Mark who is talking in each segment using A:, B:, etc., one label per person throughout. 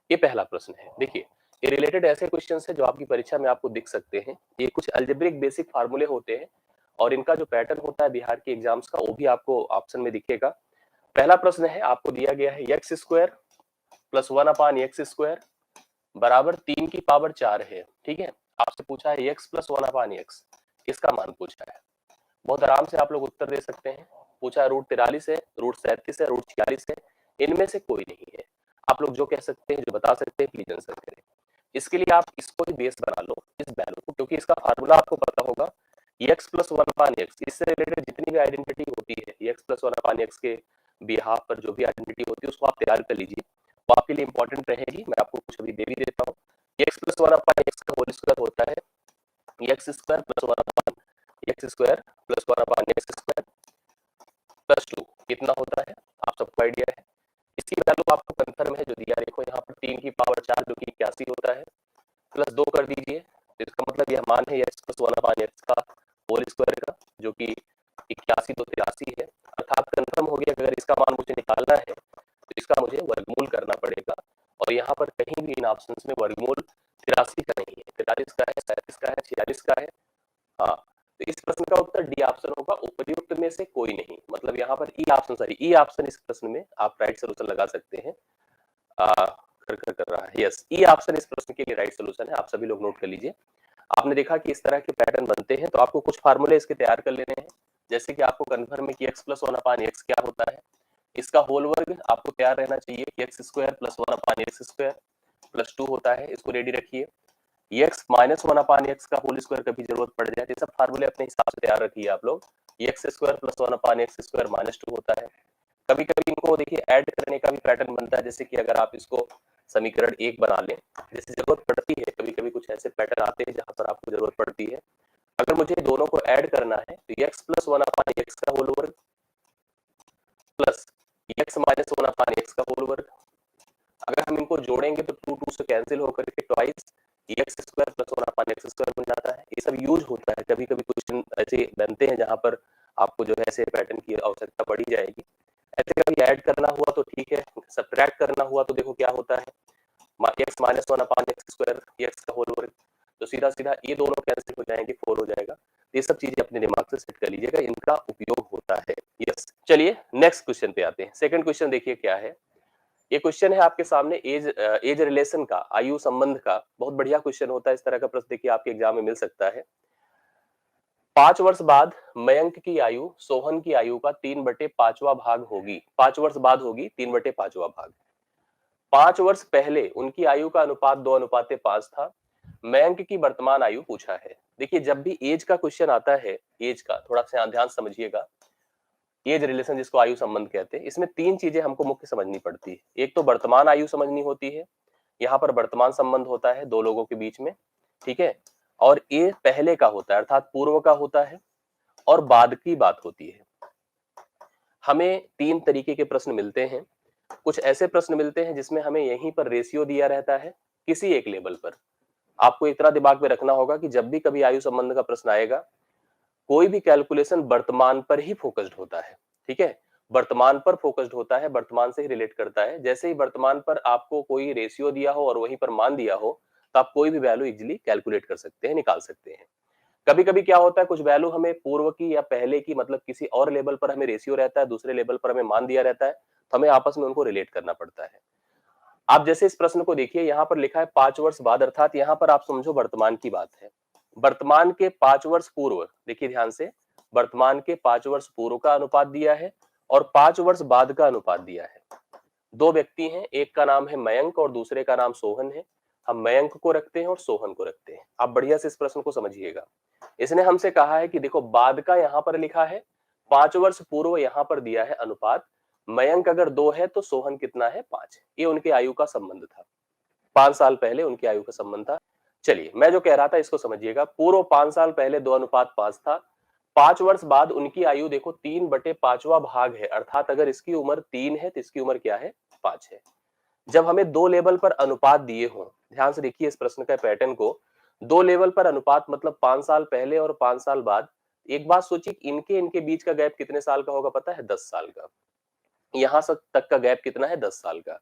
A: ये पहला प्रश्न है। देखिए, ये रिलेटेड ऐसे क्वेश्चंस है जो आपकी परीक्षा में आपको दिख सकते हैं। ये कुछ अलजेब्रिक बेसिक फार्मूले होते हैं और इनका जो पैटर्न होता है बिहार के एग्जाम्स का वो भी आपको ऑप्शन में दिखेगा। पहला प्रश्न है, आपको दिया गया है एक्स स्क्वायर प्लस 1/x² बराबर 3 की पावर 4 है। ठीक है, आपसे पूछा है x प्लस 1/x, इसका मान पूछा है। बहुत आराम से आप लोग उत्तर दे सकते हैं। पूछा है √43 है, √37 है, √46 है, इनमें से कोई नहीं है। आप लोग जो कह सकते हैं, जो बता सकते हैं, प्लीज आंसर करें। इसके लिए आप इसको ही बेस बना लो, इस वैल्यू को, क्योंकि इसका फार्मूला आपको पता होगा। x प्लस 1/x, इससे रिलेटेड जितनी भी आइडेंटिटी होती है x प्लस 1/x के बिहाफ पर जो भी आइडेंटिटी होती है उसको आप तैयार कर लीजिए, वो आपके लिए इंपॉर्टेंट रहेगी। मैं आपको कुछ अभी दे भी देता हूँ। x प्लस 1/x का होल स्क्वायर होता है x square plus 1/x² plus 2, कितना होता है आप सबको आइडिया है। इसकी वैल्यू आपको कंफर्म है जो दिया, देखो यहाँ पर 3 की पावर 4 जो कि 81 होता है, प्लस 2 कर दीजिए, तो इसका मतलब यह मान है x प्लस 1/x का होल स्क्वायर का, जो कि 81 तो 83 है। अर्थात कंफर्म हो गया कि अगर इसका मान मुझे निकालना है तो इसका मुझे वर्गमूल करना पड़ेगा। और यहाँ पर कहीं भी इन ऑप्शंस में वर्गमूल 83 का नहीं है, 43 का है, 37 का है, 46 का है। हाँ, तो इस प्रश्न का उत्तर डी ऑप्शन होगा, उपर्युक्त में से कोई नहीं। मतलब यहाँ पर E option, sorry E option, इस प्रश्न में आप राइट सोल्यूशन लगा सकते हैं। कर रहा है, यस, ई ऑप्शन इस प्रश्न के लिए राइट सोल्यूशन है। आप सभी लोग नोट कर लीजिए। आपने देखा कि इस तरह के पैटर्न बनते हैं, तो आपको कुछ फार्मूले इसके तैयार कर लेने हैं। जैसे कि आपको कन्फर्म है कि x प्लस 1/x क्या होता है, इसका होल वर्ग आपको तैयार रहना चाहिए कि x square plus 1/x² plus 2 होता है, इसको रेडी रखिए। x माइनस 1/x का होल स्क्वायर कभी जरूरत पड़ जाए, ये सब फार्मूले अपने हिसाब से तैयार रखिए आप लोग। x square plus 1/x² minus 2 होता है। कभी कभी इनको देखिए ऐड करने का भी पैटर्न बनता है, जैसे कि अगर आप इसको समीकरण 1 बना लें, जैसे जरूरत पड़ती है, कभी कभी कुछ ऐसे पैटर्न आते हैं जहां पर आपको जरूरत पड़ती है। अगर मुझे दोनों को ऐड करना है तो x प्लस 1/x का होल वर्ग प्लस x माइनस 1/x का होल वर्ग, अगर हम इनको जोड़ेंगे तो 2 2 से कैंसिल होकर के twice x square plus 1/x² बन जाता है। ये सब यूज होता है, कभी कभी क्वेश्चन ऐसे बनते हैं जहां पर आपको जो है ऐसे पैटर्न की आवश्यकता पड़ी जाएगी। ऐसे कभी ऐड करना हुआ तो ठीक है, सब्ट्रैक्ट करना हुआ तो देखो क्या होता है, x माइनस 1/x² x का होल वर्ग, तो सीधा सीधा ये दोनों कैंसिल हो जाएंगे, 4 हो जाएगा। ये सब चीजें अपने दिमाग से सेट कर लीजिएगा, इनका उपयोग होता है। यस, चलिए नेक्स्ट क्वेश्चन पे आते हैं। सेकंड क्वेश्चन देखिए क्या है। ये क्वेश्चन है आपके सामने एज रिलेशन का, आयु संबंध का। बहुत बढ़िया क्वेश्चन होता है, इस तरह का प्रश्न देखिए आपके एग्जाम में मिल सकता है। 5 वर्ष बाद मयंक की आयु सोहन की आयु का 3/5वां भाग होगी। 5 वर्ष बाद होगी 3/5वां भाग। 5 वर्ष पहले उनकी आयु का अनुपात 2:5 था। मयंक की वर्तमान आयु पूछा है। देखिए, जब भी एज का क्वेश्चन आता है, एज का थोड़ा सा ध्यान समझिएगा। एज रिलेशन जिसको आयु संबंध कहते हैं, इसमें 3 चीजें हमको मुख्य समझनी पड़ती है। एक तो वर्तमान आयु समझनी होती है, यहाँ पर वर्तमान संबंध होता है दो लोगों के बीच में, ठीक है। और ये पहले का होता है, अर्थात पूर्व का होता है, और बाद की बात होती है। हमें 3 तरीके के प्रश्न मिलते हैं। कुछ ऐसे प्रश्न मिलते हैं जिसमें हमें यहीं पर रेशियो दिया रहता है किसी एक लेवल पर। आपको इतना दिमाग में रखना होगा कि जब भी कभी आयु संबंध का प्रश्न आएगा, कोई भी कैलकुलेशन वर्तमान पर ही फोकस्ड होता है, ठीक है। वर्तमान पर फोकस्ड होता है, वर्तमान से ही रिलेट करता है। जैसे ही वर्तमान पर आपको कोई रेशियो दिया हो और वहीं पर मान दिया हो, तो आप कोई भी वैल्यू इजीली कैलकुलेट कर सकते हैं, निकाल सकते हैं। कभी कभी क्या होता है, कुछ वैल्यू हमें पूर्व की या पहले की, मतलब किसी और लेवल पर हमें रेशियो रहता है, दूसरे लेवल पर हमें मान दिया रहता है, तो हमें आपस में उनको रिलेट करना पड़ता है। आप जैसे इस प्रश्न को देखिए, यहाँ पर लिखा है 5 वर्ष बाद, अर्थात यहाँ पर आप समझो वर्तमान की बात है। वर्तमान के 5 वर्ष पूर्व, देखिए ध्यान से, वर्तमान के 5 वर्ष पूर्व का अनुपात दिया है और 5 वर्ष बाद का अनुपात दिया है। दो व्यक्ति हैं, एक का नाम है मयंक और दूसरे का नाम सोहन है। हम मयंक को रखते हैं और सोहन को रखते हैं। आप बढ़िया से इस प्रश्न को समझिएगा। इसने हमसे कहा है कि देखो, बाद का यहाँ पर लिखा है, 5 वर्ष पूर्व यहाँ पर दिया है अनुपात। मयंक अगर 2 है तो सोहन कितना है, 5 है। ये उनकी आयु का संबंध था, 5 साल पहले उनकी आयु का संबंध था। चलिए, मैं जो कह रहा था इसको समझिएगा। पूर्व 5 साल पहले 2:5 था। 5 वर्ष बाद उनकी आयु देखो 3/5वां भाग है, अर्थात अगर इसकी उम्र 3 है तो इसकी उम्र क्या है, 5 है। जब हमें दो लेवल पर अनुपात दिए हों, ध्यान से देखिए इस प्रश्न का पैटर्न को, दो लेवल पर अनुपात मतलब 5 साल पहले और 5 साल बाद। एक बात सोचिए, इनके इनके बीच का गैप कितने साल का होगा, पता है, 10 साल का। यहां तक का गैप कितना है, 10 साल का।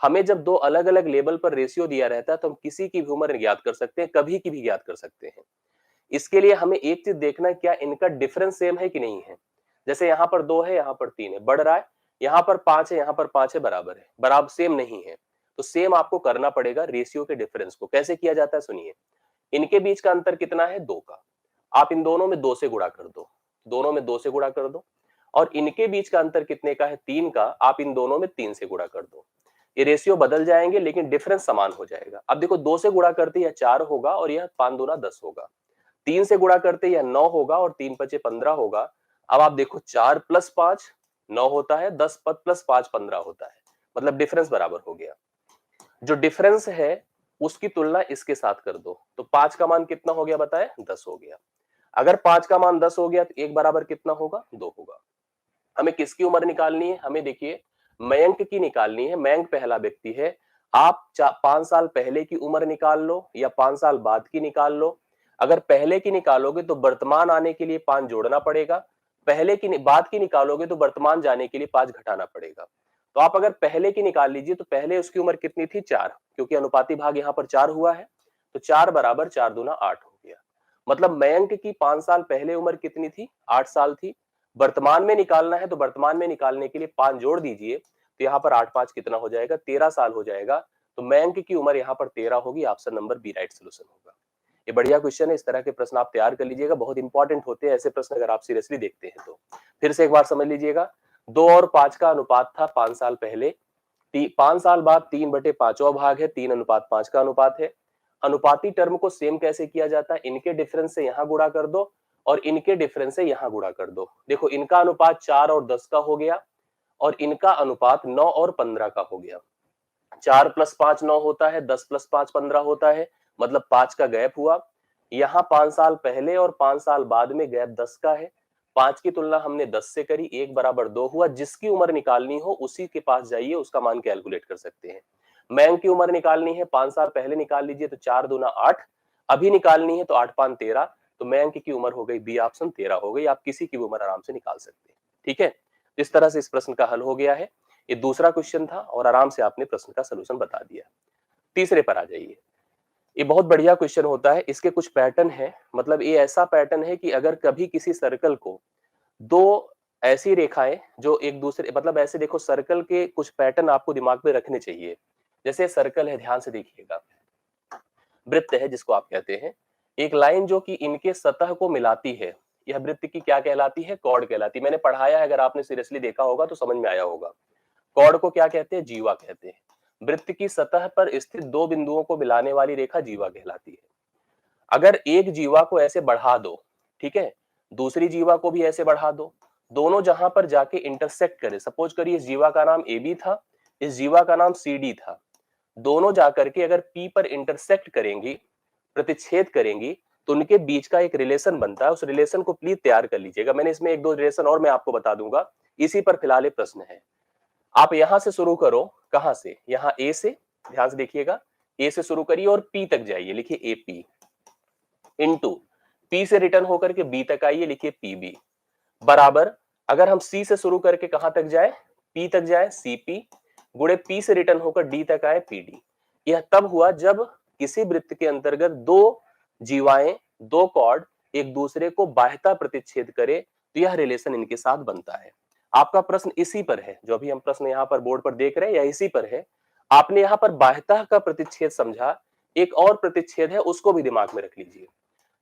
A: हमें जब दो अलग अलग लेवल पर रेशियो दिया रहता है तो हम किसी की भी उम्र ज्ञात कर सकते हैं, कभी की भी ज्ञात कर सकते हैं। इसके लिए हमें एक चीज देखना है, क्या इनका डिफरेंस सेम है कि नहीं है। जैसे यहाँ पर 2 है, यहाँ पर 3 है, बढ़ रहा है, यहाँ पर 5 है, यहाँ पर 5 है, बराबर है, बराबर सेम नहीं है, तो सेम आपको करना पड़ेगा रेशियो के डिफरेंस को। कैसे किया जाता है सुनिए, इनके बीच का अंतर कितना है, 2 का, आप इन दोनों में 2 से गुणा कर दो, दोनों में 2 से गुणा कर दो, और इनके बीच का अंतर कितने का है, 3 का, आप इन दोनों में 3 से गुणा कर दो। ये रेशियो बदल जाएंगे लेकिन डिफरेंस समान हो जाएगा। अब देखो 2 से गुणा करते यह 4 होगा और यह 5 दूना 10 होगा, 3 से गुणा करते यह 9 होगा और 3 पचे 15 होगा। अब आप देखो 4 प्लस 5 9 होता है, 10 प्लस 5 15 होता है, मतलब डिफरेंस बराबर हो गया। जो डिफरेंस है उसकी तुलना इसके साथ कर दो, तो 5 का मान कितना हो गया बताए, 10 हो गया। अगर 5 का मान 10 हो गया तो 1 बराबर कितना होगा, 2 होगा। हमें किसकी उम्र निकालनी है, हमें देखिए मयंक की निकालनी है। मयंक पहला व्यक्ति है, आप 5 साल पहले की उम्र निकाल लो या 5 साल बाद की निकाल लो। अगर पहले की निकालोगे तो वर्तमान आने के लिए 5 जोड़ना पड़ेगा, पहले की बाद की निकालोगे तो वर्तमान जाने के लिए 5 घटाना पड़ेगा। तो आप अगर पहले की निकाल लीजिए तो पहले उसकी उम्र कितनी थी, 4, क्योंकि अनुपाती भाग यहाँ पर 4 हुआ है, तो 4 बराबर 4 दूना 8 हो गया। मतलब मयंक की 5 साल पहले उम्र कितनी थी, 8 साल थी। वर्तमान में निकालना है तो वर्तमान में निकालने के लिए 5 जोड़ दीजिए, तो यहाँ पर 8 5 कितना हो जाएगा, 13 साल हो जाएगा। तो मयंक की उम्र यहाँ पर 13 होगी, option number B right solution होगा। ये बढ़िया क्वेश्चन है, इस तरह के प्रश्न आप तैयार कर लीजिएगा, बहुत इंपॉर्टेंट होते हैं ऐसे प्रश्न अगर आप सीरियसली देखते हैं तो। फिर से एक बार समझ लीजिएगा, 2 और 5 का अनुपात था 5 साल पहले, 5 साल बाद 3/5वां भाग है, 3:5 का अनुपात है। अनुपाती टर्म को सेम कैसे किया जाता है, इनके डिफरेंस से यहां गुणा कर दो और इनके डिफरेंस से यहां गुणा कर दो। देखो इनका अनुपात 4 और 10 का हो गया और इनका अनुपात 9 और 15 का हो गया। 4 + 5 9 होता है, 10 + 5 15 होता है, मतलब 5 का गैप हुआ। यहाँ 5 साल पहले और 5 साल बाद में गैप 10 का है। 5 की तुलना हमने 10 से करी, 1 बराबर 2 हुआ। जिसकी उम्र निकालनी हो उसी के पास जाइए, उसका मान कैलकुलेट कर सकते हैं। मयंक की उम्र निकालनी है, 5 साल पहले निकाल लीजिए तो 4 दूना 8, अभी निकालनी है तो 8 5 13, तो मयंक की उम्र हो गई बी ऑप्शन 13 हो गई। आप किसी की भी उम्र आराम से निकाल सकते हैं, ठीक है। इस तरह से इस प्रश्न का हल हो गया है। ये दूसरा क्वेश्चन था और आराम से आपने प्रश्न का सलूशन बता दिया। तीसरे पर आ जाइए। ये बहुत बढ़िया क्वेश्चन होता है, इसके कुछ पैटर्न है, मतलब ये ऐसा पैटर्न है कि अगर कभी किसी सर्कल को दो ऐसी रेखाएं जो एक दूसरे, मतलब ऐसे देखो सर्कल के कुछ पैटर्न आपको दिमाग में रखने चाहिए। जैसे सर्कल है, ध्यान से देखिएगा, वृत्त है जिसको आप कहते हैं, एक लाइन जो कि इनके सतह को मिलाती है, यह वृत्त की क्या कहलाती है, कॉर्ड कहलाती है। मैंने पढ़ाया है, अगर आपने सीरियसली देखा होगा तो समझ में आया होगा। कॉर्ड को क्या कहते हैं, जीवा कहते हैं। वृत्त की सतह पर स्थित दो बिंदुओं को मिलाने वाली रेखा जीवा कहलाती है। अगर एक जीवा को ऐसे बढ़ा दो, ठीक है, दूसरी जीवा को भी ऐसे बढ़ा दो, दोनों जहां पर जाके इंटरसेक्ट करे, सपोज करिए इस जीवा का नाम ए बी था, इस जीवा का नाम सी डी था, दोनों जाकर के अगर पी पर इंटरसेक्ट करेंगी, प्रतिच्छेद करेंगी, तो उनके बीच का एक रिलेशन बनता है। उस रिलेशन को प्लीज तैयार कर लीजिएगा। मैंने इसमें एक दो रिलेशन और मैं आपको बता दूंगा, इसी पर फिलहाल एक प्रश्न है। आप यहां से शुरू करो, कहां से, यहां ए से, ध्यान से देखिएगा, ए से शुरू करिए और पी तक जाइए, लिखिए ए पी, इंटू पी से रिटर्न होकर के बी तक आइए, लिखिए पी बी, बराबर अगर हम सी से शुरू करके कहां तक जाए, पी तक जाए, सी पी, गुणे पी से रिटर्न होकर डी तक आए, पी डी। यह तब हुआ जब किसी वृत्त के अंतर्गत दो जीवाएं, दो कॉर्ड एक दूसरे को बाह्यता प्रतिच्छेद करे, तो यह रिलेशन इनके साथ बनता है। आपका प्रश्न इसी पर है, जो अभी हम प्रश्न यहाँ पर बोर्ड पर देख रहे हैं, यह इसी पर है। आपने यहाँ पर बाह्यता का प्रतिच्छेद समझा, एक और प्रतिच्छेद है उसको भी दिमाग में रख लीजिए।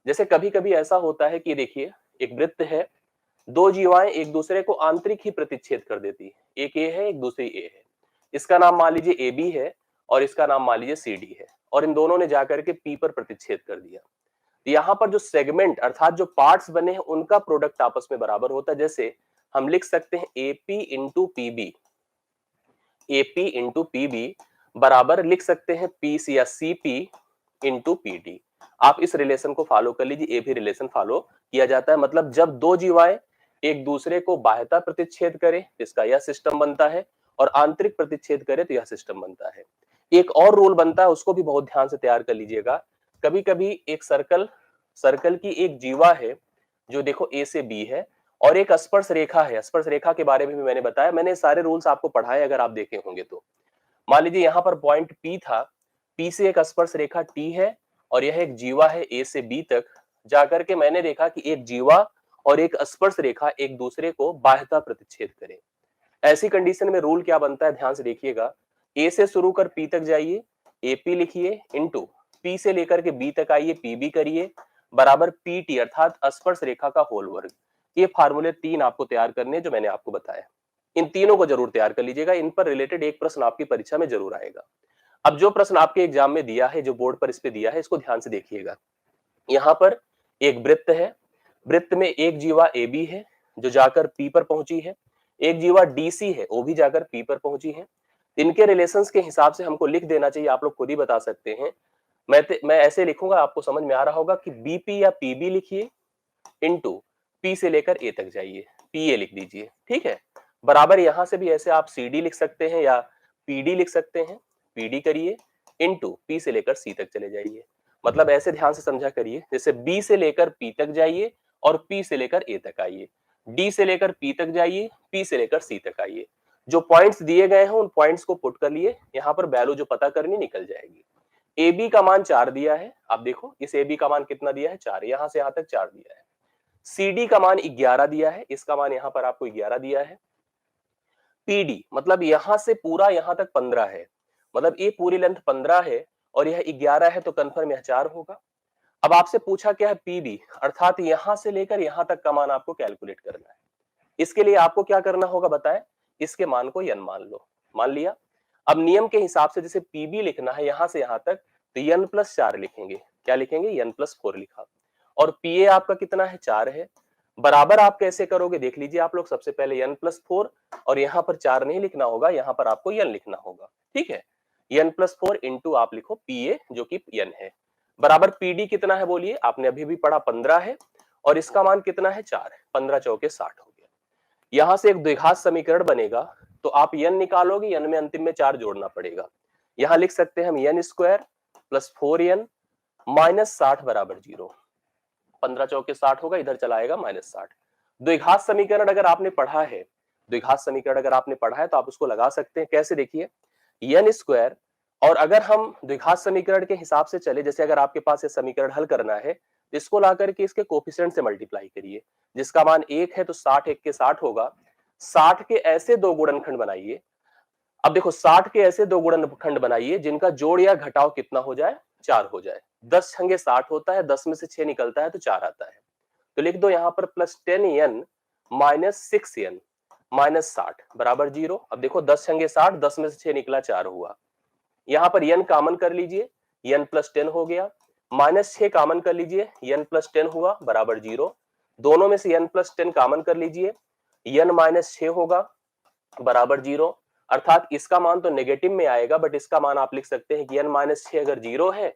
A: जैसे कभी कभी ऐसा होता है कि देखिए एक वृत्त है, दो जीवाएं एक दूसरे को आंतरिक ही प्रतिच्छेद कर देती है, एक ए है एक दूसरी ए है, इसका नाम मान लीजिए ए बी है और इसका नाम मान लीजिए सी डी है, और इन दोनों ने जाकर के पी पर प्रतिच्छेद कर दिया। तो यहाँ पर जो सेगमेंट अर्थात जो पार्ट्स बने हैं उनका प्रोडक्ट आपस में बराबर होता है। जैसे हम लिख सकते हैं AP into PB, AP into PB बराबर लिख सकते हैं पी सी या सीपी इंटू पीडी। आप इस रिलेशन को फॉलो कर लीजिए, ये भी रिलेशन फॉलो किया जाता है। मतलब जब दो जीवाएं एक दूसरे को बाह्यता प्रतिच्छेद करे, इसका यह सिस्टम बनता है, और आंतरिक प्रतिच्छेद करे तो यह सिस्टम बनता है। एक और रूल बनता है, उसको भी बहुत ध्यान से तैयार कर लीजिएगा। कभी कभी एक सर्कल की एक जीवा है जो देखो ए से बी है, और एक स्पर्श रेखा है। स्पर्श रेखा के बारे में भी मैंने बताया, मैंने सारे रूल्स आपको पढ़ाए अगर आप देखे होंगे तो। मान लीजिए यहाँ पर पॉइंट P था, P से एक स्पर्श रेखा T है और यह एक जीवा है A से B तक। जाकर के मैंने देखा कि एक जीवा और एक स्पर्श रेखा एक दूसरे को बाह्यतः प्रतिच्छेद करें। ऐसी कंडीशन में रूल क्या बनता है, ध्यान से देखिएगा। A से शुरू कर P तक जाइए, AP लिखिए, इनटू P से लेकर के B तक आइए, PB करिए, बराबर PT अर्थात स्पर्श रेखा का होल वर्ग। ये फार्मूले 3 आपको तैयार करने जो मैंने आपको बताया। इन तीनों को जरूर तैयार कर लीजिएगा, इन पर रिलेटेड एक प्रश्न आपकी परीक्षा में जरूर आएगा। अब जो प्रश्न आपके एग्जाम में दिया है, जो बोर्ड पर इस पे दिया है, इसको ध्यान से देखिएगा। यहाँ पर एक वृत्त है, वृत्त में एक जीवा AB है जो जाकर P पर पहुंची है, एक जीवा DC है वो भी जाकर P पर पहुंची है। इनके रिलेशंस के हिसाब से हमको लिख देना चाहिए, आप लोग खुद ही बता सकते हैं। मैं ऐसे लिखूंगा, आपको समझ में आ रहा होगा कि BP या PB लिखिए, इनटू P से लेकर A तक जाइए, PA लिख दीजिए, ठीक है। बराबर यहां से भी ऐसे आप CD लिख सकते हैं या PD लिख सकते हैं, PD करिए, इनटू P से लेकर C तक चले जाइए। मतलब ऐसे ध्यान से समझा करिए, जैसे B से लेकर P तक जाइए और P से लेकर A तक आइए, D से लेकर P तक जाइए, P से लेकर C तक आइए। जो पॉइंट्स दिए गए हैं उन पॉइंट्स को पुट कर लिए, यहाँ पर वैल्यू जो पता करनी निकल जाएगी। AB का मान 4 दिया है, आप देखो इस AB का मान कितना दिया है, 4, यहां से यहां तक 4 दिया है। CD का मान 11 दिया है, इसका मान यहां पर आपको 11 दिया है। PD मतलब यहां से पूरा यहां तक 15 है, मतलब ये पूरी लेंथ 15 है और यह 11 है, तो कंफर्म यह 4 होगा। अब आपसे पूछा क्या है PB, अर्थात यहां से लेकर यहां तक का मान आपको कैलकुलेट करना है। इसके लिए आपको क्या करना होगा बताएं, इसके मान को n मान लो, मान लिया। अब नियम के हिसाब से जैसे PB लिखना है यहां से यहां तक, तो n+4 लिखेंगे, क्या लिखेंगे, n+4 लिखा। और PA आपका कितना है, 4 है। बराबर आप कैसे करोगे देख लीजिए आप लोग, सबसे पहले n+4 और यहाँ पर 4 नहीं लिखना होगा, यहाँ पर आपको n लिखना होगा, ठीक है। n+4 इंटू आप लिखो PA जो कि n है, बराबर PD कितना है बोलिए, आपने अभी भी पढ़ा 15 है और इसका मान कितना है, 4 है, 15 चौके 60 हो गया। यहां से एक द्विघात समीकरण बनेगा, तो आप n निकालोगे, n में अंतिम में 4 जोड़ना पड़ेगा। यहां लिख सकते हैं हम n² + 4n - 60 बराबर 0। 15 चौके 60 होगा, इधर चला आएगा -60। द्विघात समीकरण अगर आपने पढ़ा है, द्विघात समीकरण अगर आपने पढ़ा है तो आप उसको लगा सकते हैं। कैसे, देखिए n², और अगर हम द्विघात समीकरण के हिसाब से चले, जैसे अगर आपके पास ये समीकरण हल करना है, इसको ला करके इसके कोफिशिएंट से मल्टीप्लाई करिए, जिसका मान 1 है तो 60 1 के 60 होगा। 60 के ऐसे दो गुणनखंड बनाइए, अब देखो 60 के ऐसे दो गुणनखंड बनाइए जिनका जोड़ या घटाव कितना हो जाए, 4 हो जाए। 10 छंगे 60 होता है, 10 में से 6 निकलता है तो 4 आता है। तो लिख दो यहाँ पर +10n - 6n - 60 बराबर 0। अब देखो 10 छंगे 60, 10 में से 6 निकला, 4 हुआ। यहाँ पर n कॉमन कर लीजिए, n + 10 हो गया, -6 कॉमन कर लीजिए, n + 10 हुआ बराबर 0। दोनों में से n + 10 कॉमन कर लीजिए, n - 6 होगा बराबर 0। अर्थात इसका मान तो नेगेटिव में आएगा, बट इसका मान आप लिख सकते हैं कि n - 6 अगर 0 है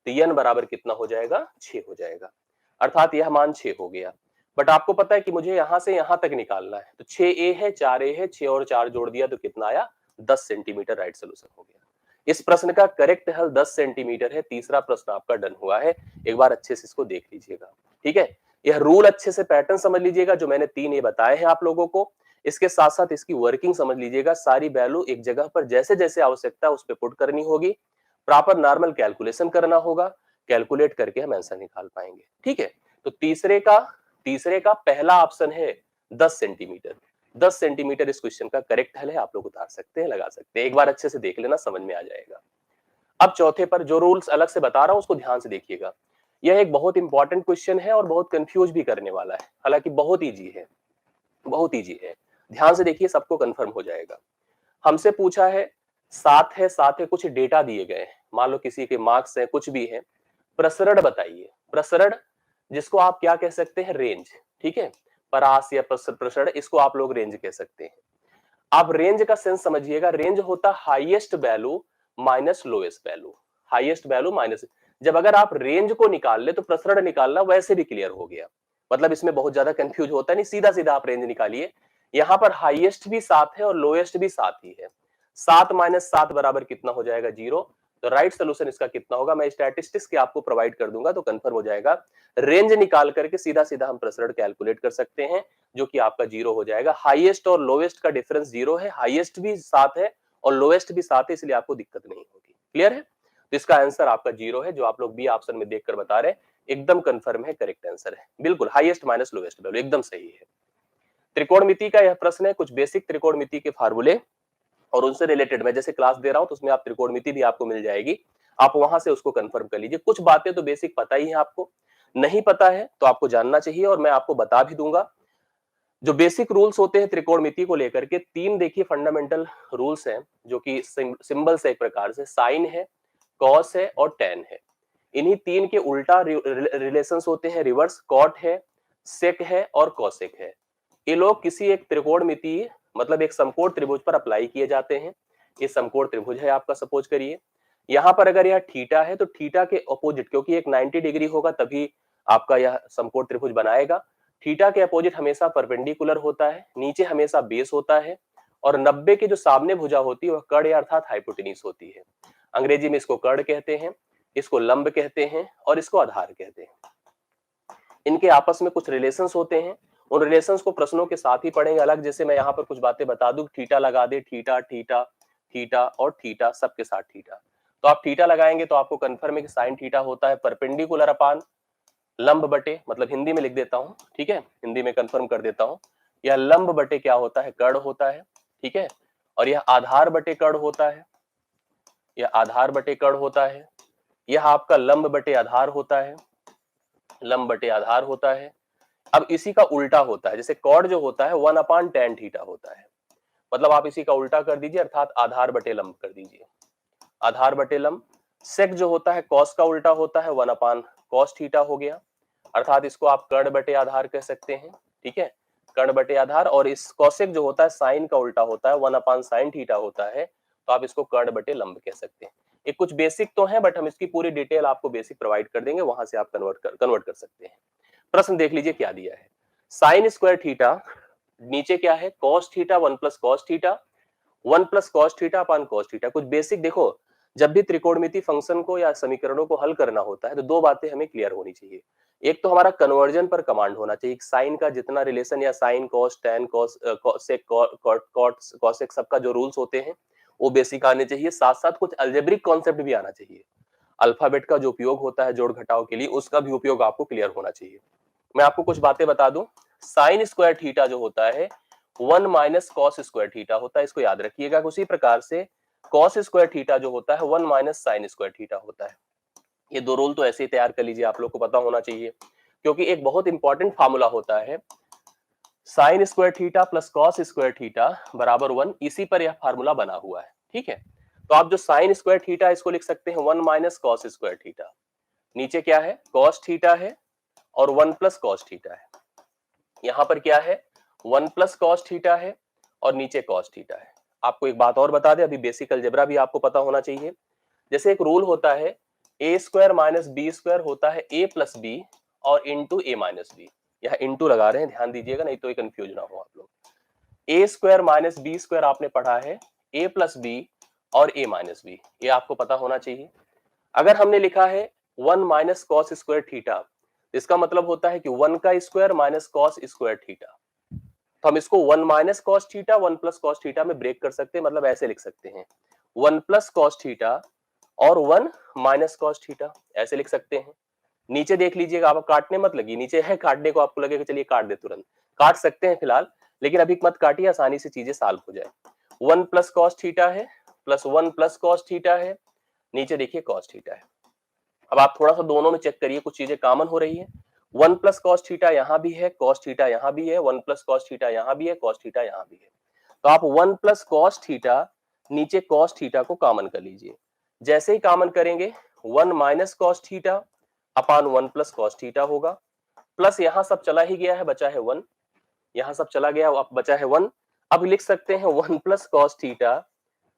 A: तो n बराबर कितना हो जाएगा, 6 हो जाएगा। अर्थात यह मान 6 हो गया। बट आपको पता है कि मुझे यहां से यहां तक निकालना है, तो 6a है, 4a है, 6 और 4 जोड़ दिया तो कितना आया, 10 सेंटीमीटर। राइट सोल्यूशन हो गया। इस प्रश्न का करेक्ट हल 10 सेंटीमीटर है। तीसरा प्रश्न आपका डन हुआ है। एक बार अच्छे से इसको देख लीजिएगा, ठीक है। यह रूल अच्छे से पैटर्न समझ लीजिएगा, जो मैंने 3 ये बताए हैं आप लोगों को। इसके साथ साथ इसकी वर्किंग समझ लीजिएगा। सारी वैल्यू एक जगह पर जैसे जैसे आवश्यकता है उस पर पुट करनी होगी, प्रॉपर नॉर्मल कैलकुलेशन करना होगा, कैलकुलेट करके हम आंसर निकाल पाएंगे, ठीक है। तो तीसरे का पहला ऑप्शन है 10 सेंटीमीटर। 10 सेंटीमीटर इस क्वेश्चन का करेक्ट हल है। आप लोग उतार सकते हैं, लगा सकते हैं, एक बार अच्छे से देख लेना, समझ में आ जाएगा। अब चौथे पर जो रूल्स अलग से बता रहा हूं उसको ध्यान से देखिएगा। यह एक बहुत इंपॉर्टेंट क्वेश्चन है और बहुत कंफ्यूज भी करने वाला है, हालांकि बहुत इजी है, बहुत इजी है। ध्यान से देखिए, सबको कंफर्म हो जाएगा। हमसे पूछा है, साथ है कुछ डेटा दिए गए हैं, मान लो किसी के मार्क्स हैं, कुछ भी है। प्रसरण बताइए, प्रसरण जिसको आप क्या कह सकते हैं, रेंज, ठीक है। परास या प्रसरण, इसको आप लोग रेंज कह सकते हैं। आप रेंज का सेंस समझिएगा। रेंज होता highest value minus lowest value, highest value minus. जब अगर आप रेंज को निकाल ले तो प्रसरण निकालना वैसे भी क्लियर हो गया, मतलब इसमें बहुत ज्यादा कंफ्यूज होता नहीं, सीधा सीधा आप रेंज निकालिए। यहाँ पर हाईएस्ट भी 7 है और लोएस्ट भी 7 ही है। 7 - 7 बराबर कितना हो जाएगा, 0। तो राइट सोल्यूशन इसका कितना होगा, मैं स्टैटिस्टिक्स के आपको प्रोवाइड कर दूंगा तो कंफर्म हो जाएगा। रेंज निकाल करके सीधा सीधा हम प्रसरण कैलकुलेट कर सकते हैं, जो कि आपका 0 हो जाएगा। हाईएस्ट और लोएस्ट का डिफरेंस 0 है, हाईएस्ट भी 7 है और लोएस्ट भी 7 है, इसलिए आपको दिक्कत नहीं होगी। क्लियर है? तो इसका आंसर आपका 0 है, जो आप लोग बी ऑप्शन में देखकर बता रहे हैं एकदम कंफर्म है, करेक्ट आंसर है। बिल्कुल हाईएस्ट माइनस लोएस्ट वैल्यू एकदम सही है। त्रिकोणमिति का यह प्रश्न है, कुछ बेसिक त्रिकोणमिति के फार्मूले और उनसे रिलेटेड मैं जैसे क्लास दे रहा हूं तो उसमें आप त्रिकोणमिति भी आपको मिल जाएगी, आप वहां से उसको कंफर्म कर लीजिए। कुछ बातें तो बेसिक पता ही है, आपको नहीं पता है तो आपको जानना चाहिए और मैं आपको बता भी दूंगा। जो बेसिक रूल्स होते हैं त्रिकोणमिति को लेकर के, 3 देखिए फंडामेंटल रूल्स हैं, जो कि सिंबल्स है, एक प्रकार से साइन है, कॉस है और टेन है। इन्हीं 3 के उल्टा रिलेशंस होते हैं, रिवर्स कॉट है, सेक है और कॉसेक है। ये लोग किसी एक त्रिकोणमिति मतलब एक समकोण त्रिभुज पर अप्लाई किए जाते हैं। ये समकोण त्रिभुज है आपका, सपोज करिए यहां पर अगर यह थीटा है तो थीटा के अपोजिट, क्योंकि एक 90 डिग्री होगा तभी आपका यह समकोण त्रिभुज बनाएगा। थीटा के अपोजिट हमेशा परपेंडिकुलर होता है, नीचे हमेशा बेस होता है और 90 के जो सामने भुजा होती है वह कर्ण अर्थात हाइपोटेन्यूज होती है। अंग्रेजी में इसको कर्ण कहते हैं, इसको लंब कहते हैं और इसको आधार कहते हैं। इनके आपस में कुछ रिलेशंस होते हैं, उन रिलेशंस को प्रश्नों के साथ ही पढ़ेंगे अलग। जैसे मैं यहाँ पर कुछ बातें बता दूं, थीटा लगा दे, थीटा थीटा थीटा और थीटा, सबके साथ थीटा, तो आप थीटा लगाएंगे तो आपको कंफर्म है कि साइन थीटा होता है परपेंडिकुलर अपान लंब बटे, मतलब हिंदी में लिख देता हूं, ठीक है, हिंदी में कंफर्म कर देता हूं, यह लंब बटे क्या होता है, कर्ण होता है, ठीक है, और यह आधार बटे कर्ण होता है, यह आधार बटे कर्ण होता है, यह आपका लंब बटे आधार होता है, लंब बटे आधार होता है। अब इसी का उल्टा होता है, जैसे कॉड जो होता है 1/tan थीटा होता है, मतलब आप इसी का उल्टा कर दीजिए अर्थात आधार बटे लंब कर दीजिए, आधार बटे लंब। सेक जो होता है कॉस का उल्टा होता है 1/cos थीटा हो गया, अर्थात इसको आप कर्ण बटे आधार कह सकते हैं, ठीक है, कर्ण बटे आधार। और इस कॉसेक जो होता है साइन का उल्टा होता है 1/sin थीटा होता है, तो आप इसको कर्ण बटे लंब कह सकते हैं। ये कुछ बेसिक तो है बट हम इसकी पूरी डिटेल आपको बेसिक प्रोवाइड कर देंगे, वहां से आप कन्वर्ट कर सकते हैं। प्रश्न देख लीजिए क्या दिया है, साइन स्क्वायर थीटा, नीचे क्या है cos theta 1+cos theta, 1+cos theta upon cos theta. कुछ बेसिक देखो, जब भी त्रिकोणमिति फंक्शन को या समीकरणों को हल करना होता है तो दो बातें हमें क्लियर होनी चाहिए। एक तो हमारा कन्वर्जन पर कमांड होना चाहिए, साइन का जितना रिलेशन या sine cos tan cos sec cot cosec सबका जो रूल्स होते हैं वो बेसिक आने चाहिए, साथ साथ कुछ अलजेब्रिक कॉन्सेप्ट भी आना चाहिए। अल्फाबेट का जो उपयोग होता है जोड़ घटाव के लिए, उसका भी उपयोग आपको क्लियर होना चाहिए। मैं आपको कुछ बातें बता दूं, साइन स्क्वायर थीटा जो होता है 1 - cos स्क्वायर थीटा होता है, इसको याद रखिएगा। उसी प्रकार से cos स्क्वायर थीटा जो होता है 1 - sin स्क्वायर थीटा होता है। ये दो रूल तो ऐसे ही तैयार कर लीजिए, आप लोग को पता होना चाहिए, क्योंकि एक बहुत इंपॉर्टेंट फार्मूला होता है sine square theta plus cos square theta बराबर 1, इसी पर यह फार्मूला बना हुआ है, ठीक है। तो आप जो साइन स्क्वायर थीटा इसको लिख सकते हैं 1 - cos स्क्वायर थीटा, नीचे क्या है cos थीटा है और 1+cos थीटा है, यहां पर क्या है 1+cos थीटा है और नीचे cos थीटा है। आपको एक बात और बता दें, अभी बेसिक अलजेब्रा भी आपको पता होना चाहिए। जैसे एक रूल होता है a square minus B square होता है a प्लस बी और इंटू a माइनस बी, यहाँ इंटू लगा रहे हैं, ध्यान दीजिएगा नहीं तो ये कंफ्यूज ना हो आप लोग। a square minus B square आपने पढ़ा है a प्लस बी और a माइनस बी, ये आपको पता होना चाहिए। अगर हमने लिखा है 1 - cos स्क्वायर थीटा, इसका मतलब होता है कि 1 का square minus cos square theta, तो हम इसको 1 - cos थीटा 1+cos थीटा में ब्रेक कर सकते हैं, मतलब ऐसे लिख सकते हैं 1+cos थीटा और 1 - cos थीटा, ऐसे लिख सकते हैं। नीचे देख लीजिएगा, आप काटने मत लगी, नीचे है काटने को, आपको लगेगा चलिए काट दे, तुरंत काट सकते हैं फिलहाल, लेकिन अभी मत काटिए, आसानी से चीजें सॉल्व हो जाए। 1+cos थीटा है प्लस 1+cos थीटा है, नीचे देखिए cos थीटा है। अब आप थोड़ा सा दोनों में चेक करिए, कुछ चीजें कॉमन हो रही है, 1+cos थीटा यहाँ भी है, cos थीटा यहाँ भी है, 1+cos थीटा यहाँ भी है, cos थीटा यहाँ भी है, तो आप 1+cos थीटा नीचे cos थीटा को कॉमन कर लीजिए। जैसे ही कॉमन करेंगे 1 - cos theta upon 1+cos theta होगा, प्लस यहां सब चला ही गया है, बचा है 1, यहां सब चला गया, अब बचा है 1। अब लिख सकते हैं 1+cos theta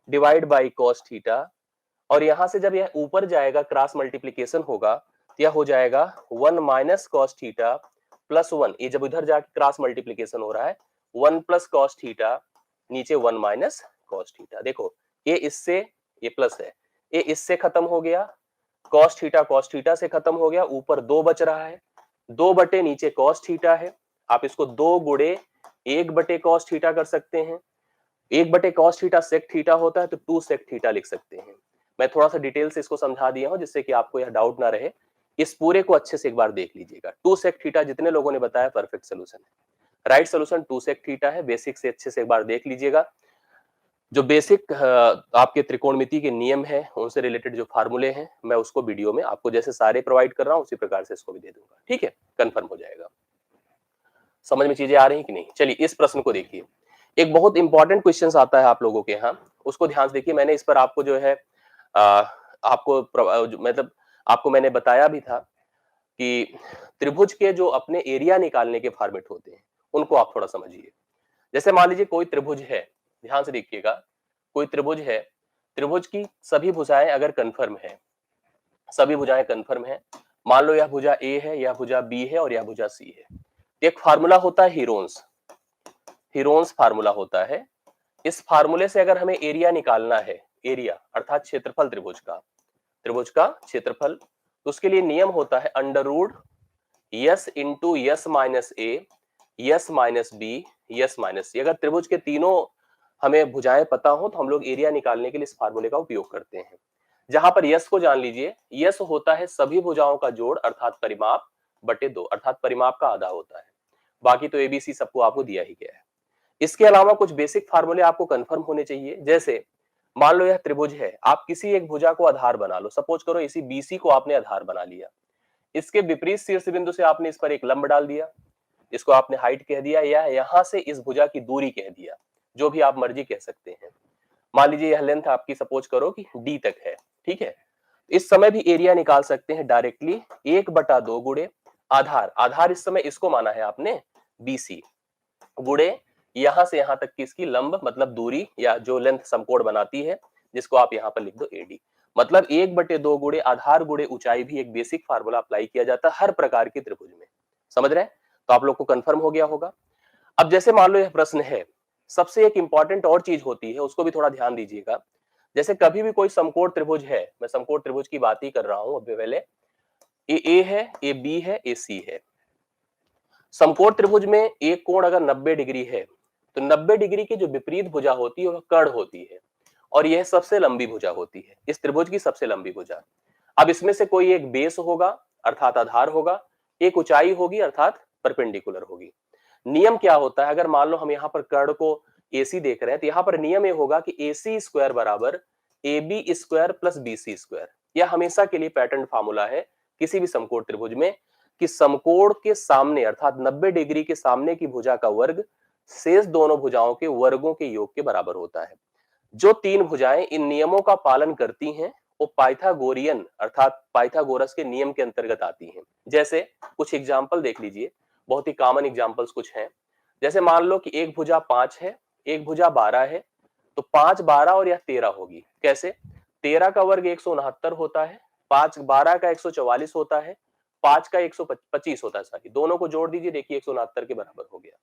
A: divide by cos theta, और यहां से जब यह ऊपर जाएगा क्रॉस मल्टीप्लीकेशन होगा तो यह हो जाएगा 1 - cos थीटा प्लस 1, ये जब इधर जाके क्रॉस मल्टीप्लीकेशन हो रहा है 1+cos थीटा नीचे 1 - cos थीटा। देखो ये इससे, ये प्लस है, ये इससे खत्म हो गया, cos थीटा से खत्म हो गया, ऊपर 2 बच रहा है, 2 बटे नीचे cos थीटा है, आप इसको 2 गुणे 1 बटे cos थीटा कर सकते हैं। 1/cos थीटा sec थीटा होता है तो 2 sec थीटा लिख सकते हैं। मैं थोड़ा सा डिटेल से इसको समझा दिया हूं जिससे कि आपको यह डाउट ना रहे। इस पूरे को अच्छे से एक बार देख लीजिएगा। 2 sec थीटा जितने लोगों ने बताया परफेक्ट सोल्यूशन है। राइट सोल्यूशन 2 sec थीटा है। बेसिक से अच्छे से एक बार देख लीजिएगा। जो बेसिक आपके त्रिकोणमिति के नियम है उनसे रिलेटेड जो फार्मूले हैं मैं उसको वीडियो में आपको जैसे सारे प्रोवाइड कर रहा हूं उसी प्रकार से इसको भी दे दूंगा। ठीक है, कंफर्म हो जाएगा। समझ में चीजें आ रही कि नहीं? चलिए इस प्रश्न को देखिए। एक बहुत इंपॉर्टेंट क्वेश्चन आता है आप लोगों के यहाँ, उसको ध्यान से देखिए। मैंने इस पर आपको जो है आपको मतलब आपको मैंने बताया भी था कि त्रिभुज के जो अपने एरिया निकालने के फॉर्मेट होते हैं उनको आप थोड़ा समझिए। जैसे मान लीजिए कोई त्रिभुज है, ध्यान से देखिएगा, कोई त्रिभुज है, त्रिभुज की सभी भुजाएं अगर कंफर्म है, सभी भुजाएं कंफर्म है, मान लो यह भुजा ए है, यह भुजा बी है और यह भुजा सी है। एक फार्मूला होता है हीरोन्स, हीरोन्स फार्मूला होता है। इस फार्मूले से अगर हमें एरिया निकालना है, एरिया अर्थात क्षेत्रफल त्रिभुज का, त्रिभुज का क्षेत्रफल, तो उसके लिए नियम होता है under root s into s minus a, s minus b, s minus c. अगर त्रिभुज के तीनों हमें भुजाएं पता हो तो हम लोग एरिया निकालने के लिए इस फार्मूले का उपयोग करते हैं। जहां पर यस को जान लीजिए, यस होता है सभी भुजाओं का जोड़ अर्थात परिमाप बटे 2, अर्थात परिमाप का आधा होता है। बाकी तो एबीसी सबको आपको दिया ही गया है। इसके अलावा कुछ बेसिक फार्मूले आपको कंफर्म होने चाहिए। जैसे मान लो यह त्रिभुज है, आप किसी एक भुजा को आधार बना लो, सपोज करो इसी बीसी को आपने आधार बना लिया, इसके विपरीत शीर्ष बिंदु से आपने इस पर एक लंब डाल दिया, इसको आपने हाइट कह दिया या यहां से इस भुजा की दूरी कह दिया, जो भी आप मर्जी कह सकते हैं। मान लीजिए यह लेंथ आपकी सपोज करो कि डी तक है, ठीक है। इस समय भी एरिया निकाल सकते हैं डायरेक्टली 1/2 गुणे आधार, आधार इस समय इसको माना है आपने बीसी, गुणे यहां से यहां तक की इसकी लंब मतलब दूरी या जो लेंथ समकोण बनाती है, जिसको आप यहां पर लिख दो एडी। मतलब 1/2 गुणे आधार गुणे ऊंचाई भी एक बेसिक फार्मूला अप्लाई किया जाता है हर प्रकार की त्रिभुज में। समझ रहे हैं? तो आप लोग को कंफर्म हो गया होगा। अब जैसे मान लो यह प्रश्न है, सबसे एक इंपॉर्टेंट और चीज होती है, उसको भी थोड़ा ध्यान दीजिएगा। जैसे कभी भी कोई समकोण त्रिभुज है, मैं समकोण त्रिभुज की बात ही कर रहा हूं अभी पहले, ए है, ए बी है, ए सी है। समकोण त्रिभुज में एक कोण अगर 90 डिग्री है तो 90 डिग्री की जो विपरीत भुजा होती है वह कर्ण होती है और यह सबसे लंबी भुजा होती है, इस त्रिभुज की सबसे लंबी भुजा। अब इसमें से कोई एक बेस होगा अर्थात आधार होगा, एक ऊंचाई होगी अर्थात परपेंडिकुलर होगी। नियम क्या होता है, अगर मान लो हम यहाँ पर कर्ण को एसी देख रहे हैं तो यहाँ पर नियम ये होगा कि एसी स्क्वायर बराबर A B square plus B C square. यह हमेशा के लिए पैटर्न फार्मूला है किसी भी समकोण त्रिभुज में कि समकोण के सामने अर्थात 90 डिग्री के सामने की भुजा का वर्ग शेष दोनों भुजाओं के वर्गों के योग के बराबर होता है। जो तीन भुजाएं इन नियमों का पालन करती हैं वो पाइथागोरियन अर्थात पाइथागोरस के नियम के अंतर्गत आती हैं। जैसे कुछ एग्जांपल देख लीजिए, बहुत ही कॉमन एग्जांपल्स कुछ हैं। जैसे मान लो कि एक भुजा 5 है, एक भुजा 12 है, तो 5 12 और यह 13 होगी। कैसे? 13 का वर्ग 169 होता है, 5 12 का 144 होता है, 5 का 125 होता है, सॉरी दोनों को जोड़ दीजिए, देखिए 169 के बराबर हो गया।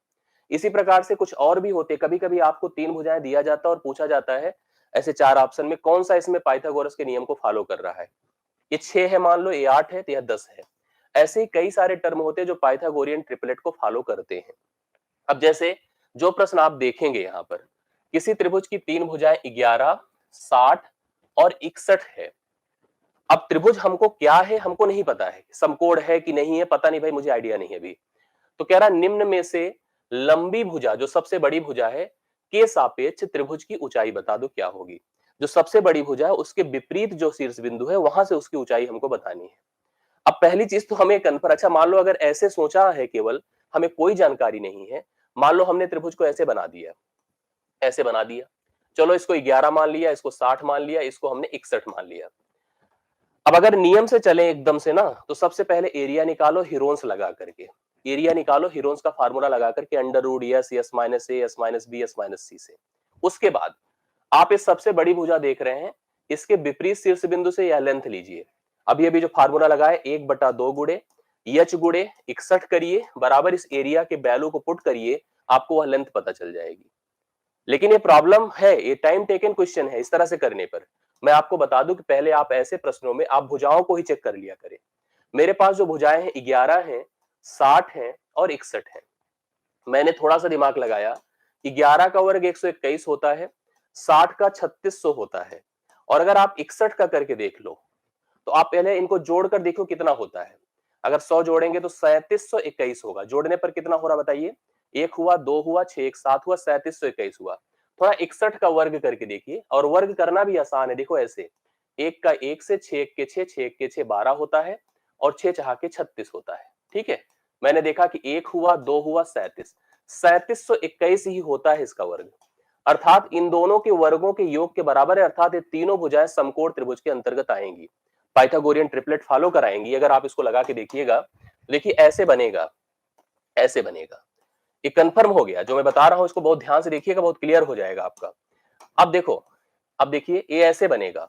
A: इसी प्रकार से कुछ और भी होते, कभी कभी आपको 3 भुजाएं दिया जाता है और पूछा जाता है ऐसे 4 ऑप्शन में कौन सा इसमें पाइथागोरस के नियम को फॉलो कर रहा है। ये 6 है मान लो, ये 8 है तो यह 10 है। ऐसे ही कई सारे टर्म होते हैं जो पाइथागोरियन ट्रिपलेट को फॉलो करते हैं। अब जैसे जो प्रश्न आप देखेंगे यहाँ पर, किसी त्रिभुज की तीन भुजाएं 11, 60 और 61 है। अब त्रिभुज हमको क्या है हमको नहीं पता है, समकोण है कि नहीं है पता नहीं भाई, मुझे आइडिया नहीं है अभी। तो कह रहा निम्न में से लंबी भुजा जो सबसे बड़ी भुजा है के सापेक्ष त्रिभुज की ऊंचाई बता दो क्या होगी। जो सबसे बड़ी भुजा है उसके विपरीत जो शीर्ष बिंदु है वहां से उसकी ऊंचाई हमको बतानी है। अब पहली चीज तो हमें कन्फर्म, अच्छा मान लो अगर ऐसे सोचा है, केवल हमें कोई जानकारी नहीं है, मान लो हमने त्रिभुज को ऐसे बना दिया, ऐसे बना दिया, चलो इसको 11 मान लिया, इसको 60 मान लिया, इसको हमने 61 मान लिया। अब अगर नियम से चले एकदम से ना, तो सबसे पहले एरिया निकालो हीरोन्स लगा करके, एरिया निकालो हीरोन्स का फार्मूला लगा करके under root s s minus a s minus b s minus c से। उसके बाद आप इस सबसे बड़ी भुजा देख रहे हैं, इसके विपरीत शीर्ष बिंदु से यह लेंथ लीजिए। अभी अभी जो फार्मूला लगाए 1/2 गुणे यच गुणे 61 करिए बराबर इस एरिया के वैल्यू को पुट करिए, आपको वह लेंथ पता चल जाएगी। लेकिन ये प्रॉब्लम है, ये टाइम टेकन क्वेश्चन है। इस तरह से करने पर मैं आपको बता दूं कि पहले आप ऐसे प्रश्नों में आप भुजाओं को ही चेक कर लिया करें। मेरे पास जो भुजाएं हैं 11 हैं, 60 हैं और 61 हैं। मैंने थोड़ा सा दिमाग लगाया 11 का वर्ग 121 होता है, 60 का 3600 होता है, और अगर आप 61 का करके देख लो तो आप पहले इनको जोड़कर देखो कितना होता है। अगर 100 जोड़ेंगे तो 3721 होगा। जोड़ने पर कितना हो रहा बताइए? 1 हुआ, 2 हुआ, 6 1 7 हुआ, 3721 हुआ। थोड़ा 61 का वर्ग करके देखिए, और वर्ग करना भी आसान है। देखो ऐसे, 1 का 1 से, 6 1 के 6, 6 1 के 6 12 होता है, और 6 चाह के 36 होता है। ठीक है, मैंने देखा कि 1 हुआ, 2 हुआ, 3721 ही होता है इसका वर्ग। अर्थात इन दोनों के वर्गों के योग के बराबर है, अर्थात ये तीनों भुजाएं समकोण त्रिभुज के अंतर्गत आएंगी। पाइथागोरियन ट्रिपलेट फॉलो कराएंगी। अगर आप इसको लगा के देखिएगा, देखिए ऐसे बनेगा, ऐसे बनेगा। ये कंफर्म हो गया। जो मैं बता रहा हूं इसको बहुत ध्यान से देखिएगा, बहुत क्लियर हो जाएगा आपका। अब देखो, अब देखिए ये ऐसे बनेगा।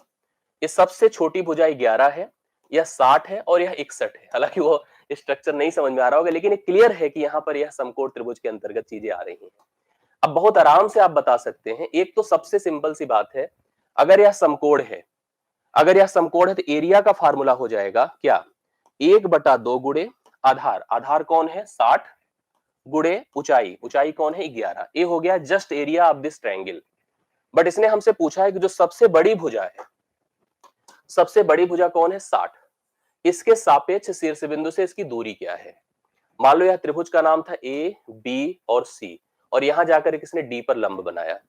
A: ये सबसे छोटी भुजा 11 है, यह 60 है, और यह 61 है। हालांकि वो स्ट्रक्चर नहीं समझ में आ रहा होगा, लेकिन ये क्लियर है कि यहाँ पर यह समकोण त्रिभुज के अंतर्गत चीजें आ रही हैं। अब बहुत आराम से आप बता सकते हैं। एक तो सबसे सिंपल सी बात है, अगर यह समकोण है, अगर यह समकोण है तो एरिया का फार्मूला हो जाएगा क्या? 1/2 गुणे आधार, आधार कौन है? 60, गुणे ऊंचाई, ऊंचाई कौन है? 11। ये हो गया just area of this triangle. But इसने हमसे पूछा है कि जो सबसे बड़ी भुजा है, सबसे बड़ी भुजा कौन है? 60। इसके सापेक्ष शीर्ष बिंदु से इसकी दूरी क्या है? मान लो यह त्रिभुज का नाम था ए, बी और सी, और यहां जाकर किसने डी पर लंब बनाया।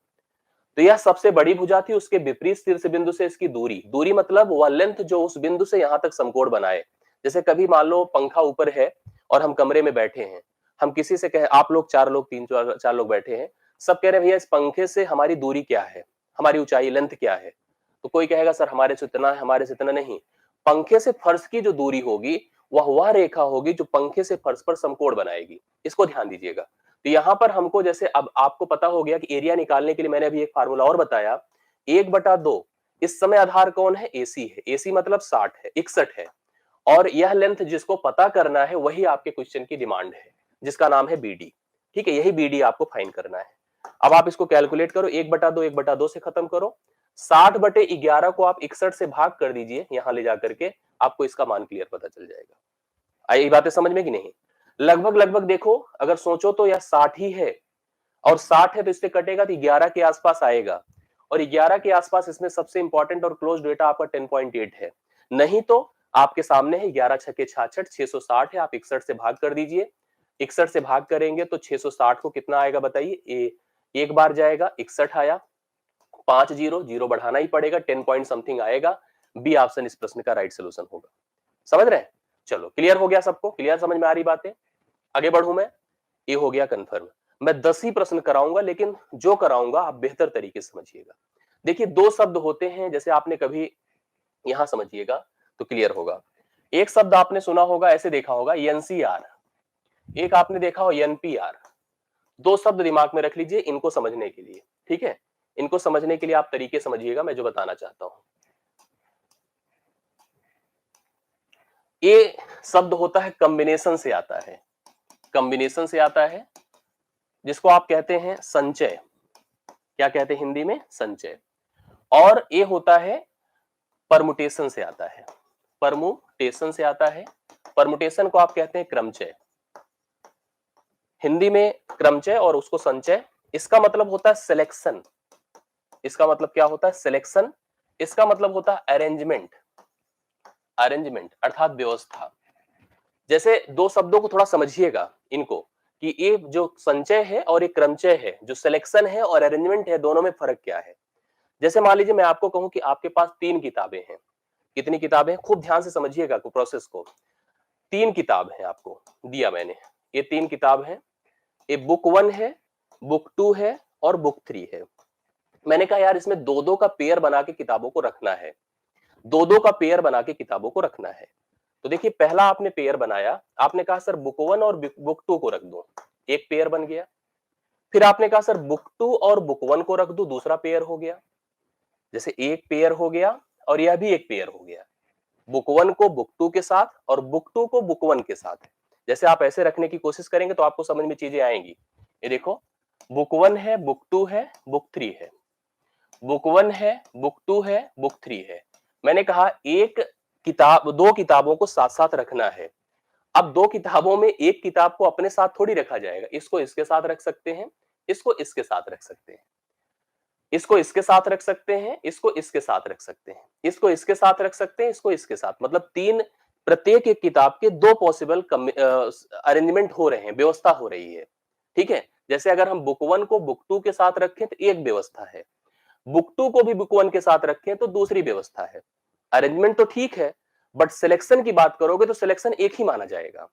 A: तो यह सबसे बड़ी भुजा थी, उसके विपरीत शीर्ष बिंदु से इसकी दूरी, दूरी मतलब वह लेंथ जो उस बिंदु से यहां तक समकोण बनाए। जैसे कभी मान लो पंखा ऊपर है और हम कमरे में बैठे हैं, हम किसी से कहे, आप लोग 4 लोग 3 4 लोग बैठे हैं, सब कह रहे हैं भैया इस पंखे से हमारी दूरी क्या है, हमारी ऊंचाई लेंथ क्या है? तो कोई कहेगा सर हमारे से इतना है, हमारे से इतना नहीं। पंखे से फर्श की जो दूरी होगी वह रेखा होगी जो पंखे से फर्श पर समकोण बनाएगी। इसको ध्यान दीजिएगा। तो यहां पर हमको, जैसे अब आपको पता हो गया कि एरिया निकालने के लिए मैंने अभी एक फार्मूला और बताया, 1/2। इस समय आधार कौन है? एसी है। एसी मतलब 60 है, 61 है, और यह लेंथ जिसको पता करना है वही आपके क्वेश्चन की डिमांड है, जिसका नाम है बीडी। ठीक है, यही बीडी आपको फाइंड करना है। अब आप इसको कैलकुलेट करो, 1/2 1/2 से खत्म करो, 60/11 को आप 61 से भाग कर दीजिए, यहां ले जाकर के आपको इसका मान क्लियर पता चल जाएगा। आई ये बातें समझ में कि नहीं? लगभग लगभग देखो, अगर सोचो तो यह 60 ही है, और 60 है तो इससे कटेगा तो 11 के आसपास आएगा, और 11 के आसपास इसमें सबसे इंपॉर्टेंट और क्लोज डेटा आपका 10.8 है। नहीं तो आपके सामने है 11 छके 66, 660 है, आप 61 से भाग कर दीजिए। 61 से भाग करेंगे तो 660 को कितना आएगा बताइए? एक बार जाएगा, 61 आया, 5 जीरो, जीरो बढ़ाना ही पड़ेगा, 10 पॉइंट समथिंग आएगा। बी ऑप्शन इस प्रश्न का राइट सोल्यूशन होगा। समझ रहे हैं? चलो, क्लियर हो गया सबको? क्लियर, समझ में आ रही बातें? आगे बढ़ू मैं? ये हो गया कंफर्म। मैं 10 ही प्रश्न कराऊंगा, लेकिन जो कराऊंगा आप बेहतर तरीके से समझिएगा। देखिए, 2 शब्द होते हैं, जैसे आपने कभी यहां समझिएगा तो क्लियर होगा। एक शब्द आपने सुना होगा, ऐसे देखा होगा, एनसीआर, एक आपने देखा हो एनपीआर। 2 शब्द दिमाग में रख लीजिए इनको समझने के लिए। ठीक है, इनको समझने के लिए आप तरीके समझिएगा मैं जो बताना चाहता हूं। ये शब्द होता है, कॉम्बिनेशन से आता है, कॉम्बिनेशन से आता है, जिसको आप कहते हैं संचय। क्या कहते हैं हिंदी में? संचय। और ये होता है परमुटेशन से आता है, परमुटेशन से आता है। परमुटेशन को आप कहते हैं क्रमचय, हिंदी में क्रमचय और उसको संचय। इसका मतलब होता है सिलेक्शन। इसका मतलब क्या होता है? सिलेक्शन। इसका मतलब होता है अरेंजमेंट, अरेंजमेंट अर्थात व्यवस्था। जैसे 2 शब्दों को थोड़ा समझिएगा इनको, कि ये जो संचय है और ये क्रमचय है, जो सिलेक्शन है और अरेंजमेंट है, दोनों में फर्क क्या है। जैसे मान लीजिए मैं आपको कहूं कि आपके पास 3 किताबें हैं। कितनी किताबें हैं? खूब ध्यान से समझिएगा प्रोसेस को। 3 किताब है आपको दिया मैंने, ये 3 किताब है, ये बुक 1 है, बुक 2 है और बुक 3 है। मैंने कहा यार इसमें 2-2 का पेयर बना के किताबों को रखना है, 2-2 का पेयर बना के किताबों को रखना है। तो देखिए, पहला आपने पेयर बनाया, आपने कहा सर बुक 1 और बुक 2 को रख दो, एक पेयर बन गया। फिर आपने कहा सर बुक 2 और बुक 1 को रख दो, दूसरा पेयर हो गया। जैसे एक पेयर हो गया और यह भी एक पेयर हो गया, बुक 1 को बुक 2 के साथ और बुक 2 को बुक 1 के साथ। जैसे आप ऐसे रखने की कोशिश करेंगे तो आपको समझ में चीजें आएंगी। ये देखो, बुक 1 है, बुक 2 है, बुक 3 है, बुक 1 है, बुक 2 है, बुक 3 है। मैंने कहा एक किताब, 2 किताबों को साथ साथ रखना है। अब 2 किताबों में एक किताब को अपने साथ थोड़ी रखा जाएगा, इसको इसके साथ रख सकते हैं, इसको इसके साथ रख सकते हैं, इसको इसके साथ रख सकते हैं, इसको इसके साथ रख सकते हैं, इसको इसके साथ रख सकते हैं, इसको इसके साथ, मतलब तीन, प्रत्येक एक किताब के दो पॉसिबल अरेंजमेंट हो रहे हैं, व्यवस्था हो रही है। ठीक है, जैसे अगर हम बुक 1 को बुक 2 के साथ रखें तो एक व्यवस्था है, बुक 2 को भी बुक 1 के साथ रखें तो दूसरी व्यवस्था है। अरेंजमेंट तो ठीक है, बट सिलेक्शन की बात करोगे तो सिलेक्शन एक ही माना जाएगा,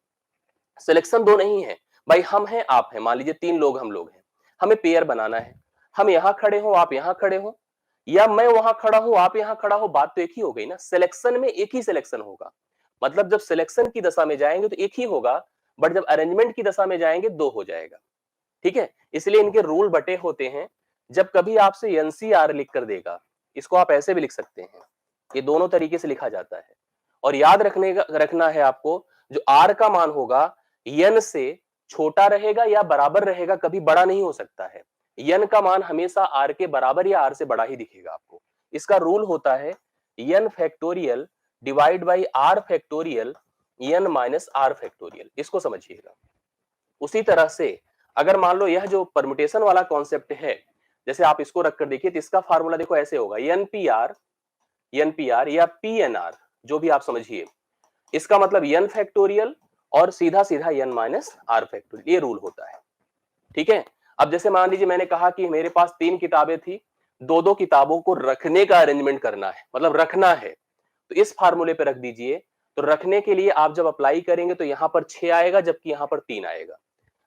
A: सिलेक्शन दो नहीं है। भाई हम हैं आप हैं, मान लीजिए 3 लोग हम लोग हैं, हमें पेयर बनाना है, हम यहां खड़े हो आप यहां खड़े हो, या मैं वहां खड़ा हूं आप यहां खड़ा हो, बात तो एक ही हो गई ना। सिलेक्शन में एक ही सिलेक्शन होगा, मतलब जब सिलेक्शन की दशा में जाएंगे तो एक ही होगा, बट जब अरेंजमेंट की दशा में जाएंगे दो हो जाएगा। ठीक है, इसलिए इनके रूल बटे होते हैं। जब कभी आपसे एनसीआर लिख कर देगा, इसको आप ऐसे भी लिख सकते हैं, ये दोनों तरीके से लिखा जाता है। और याद रखना है आपको, जो आर का मान होगा यन से छोटा रहेगा या बराबर रहेगा, कभी बड़ा नहीं हो सकता है। यन का मान हमेशा आर के बराबर या आर से बड़ा ही दिखेगा आपको। इसका रूल होता है n factorial divide by r factorial n minus r factorial, इसको समझिएगा। उसी तरह से अगर मान लो यह जो परमुटेशन वाला कॉन्सेप्ट है, जैसे आप इसको रखकर देखिए तो इसका फार्मूला देखो ऐसे होगा, एनपीआर या पीएनआर, जो भी आप समझिए, इसका मतलब एन फैक्टोरियल और सीधा सीधा एन माइनस आर फैक्टोरियल, ये रूल होता है। ठीक है, अब जैसे मान लीजिए मैंने कहा कि मेरे पास 3 किताबें थी, दो दो किताबों को रखने का अरेंजमेंट करना है, मतलब रखना है, तो इस फार्मूले पे रख दीजिए। तो रखने के लिए आप जब अप्लाई करेंगे तो यहां पर 6 आएगा, जबकि यहां पर 3 आएगा।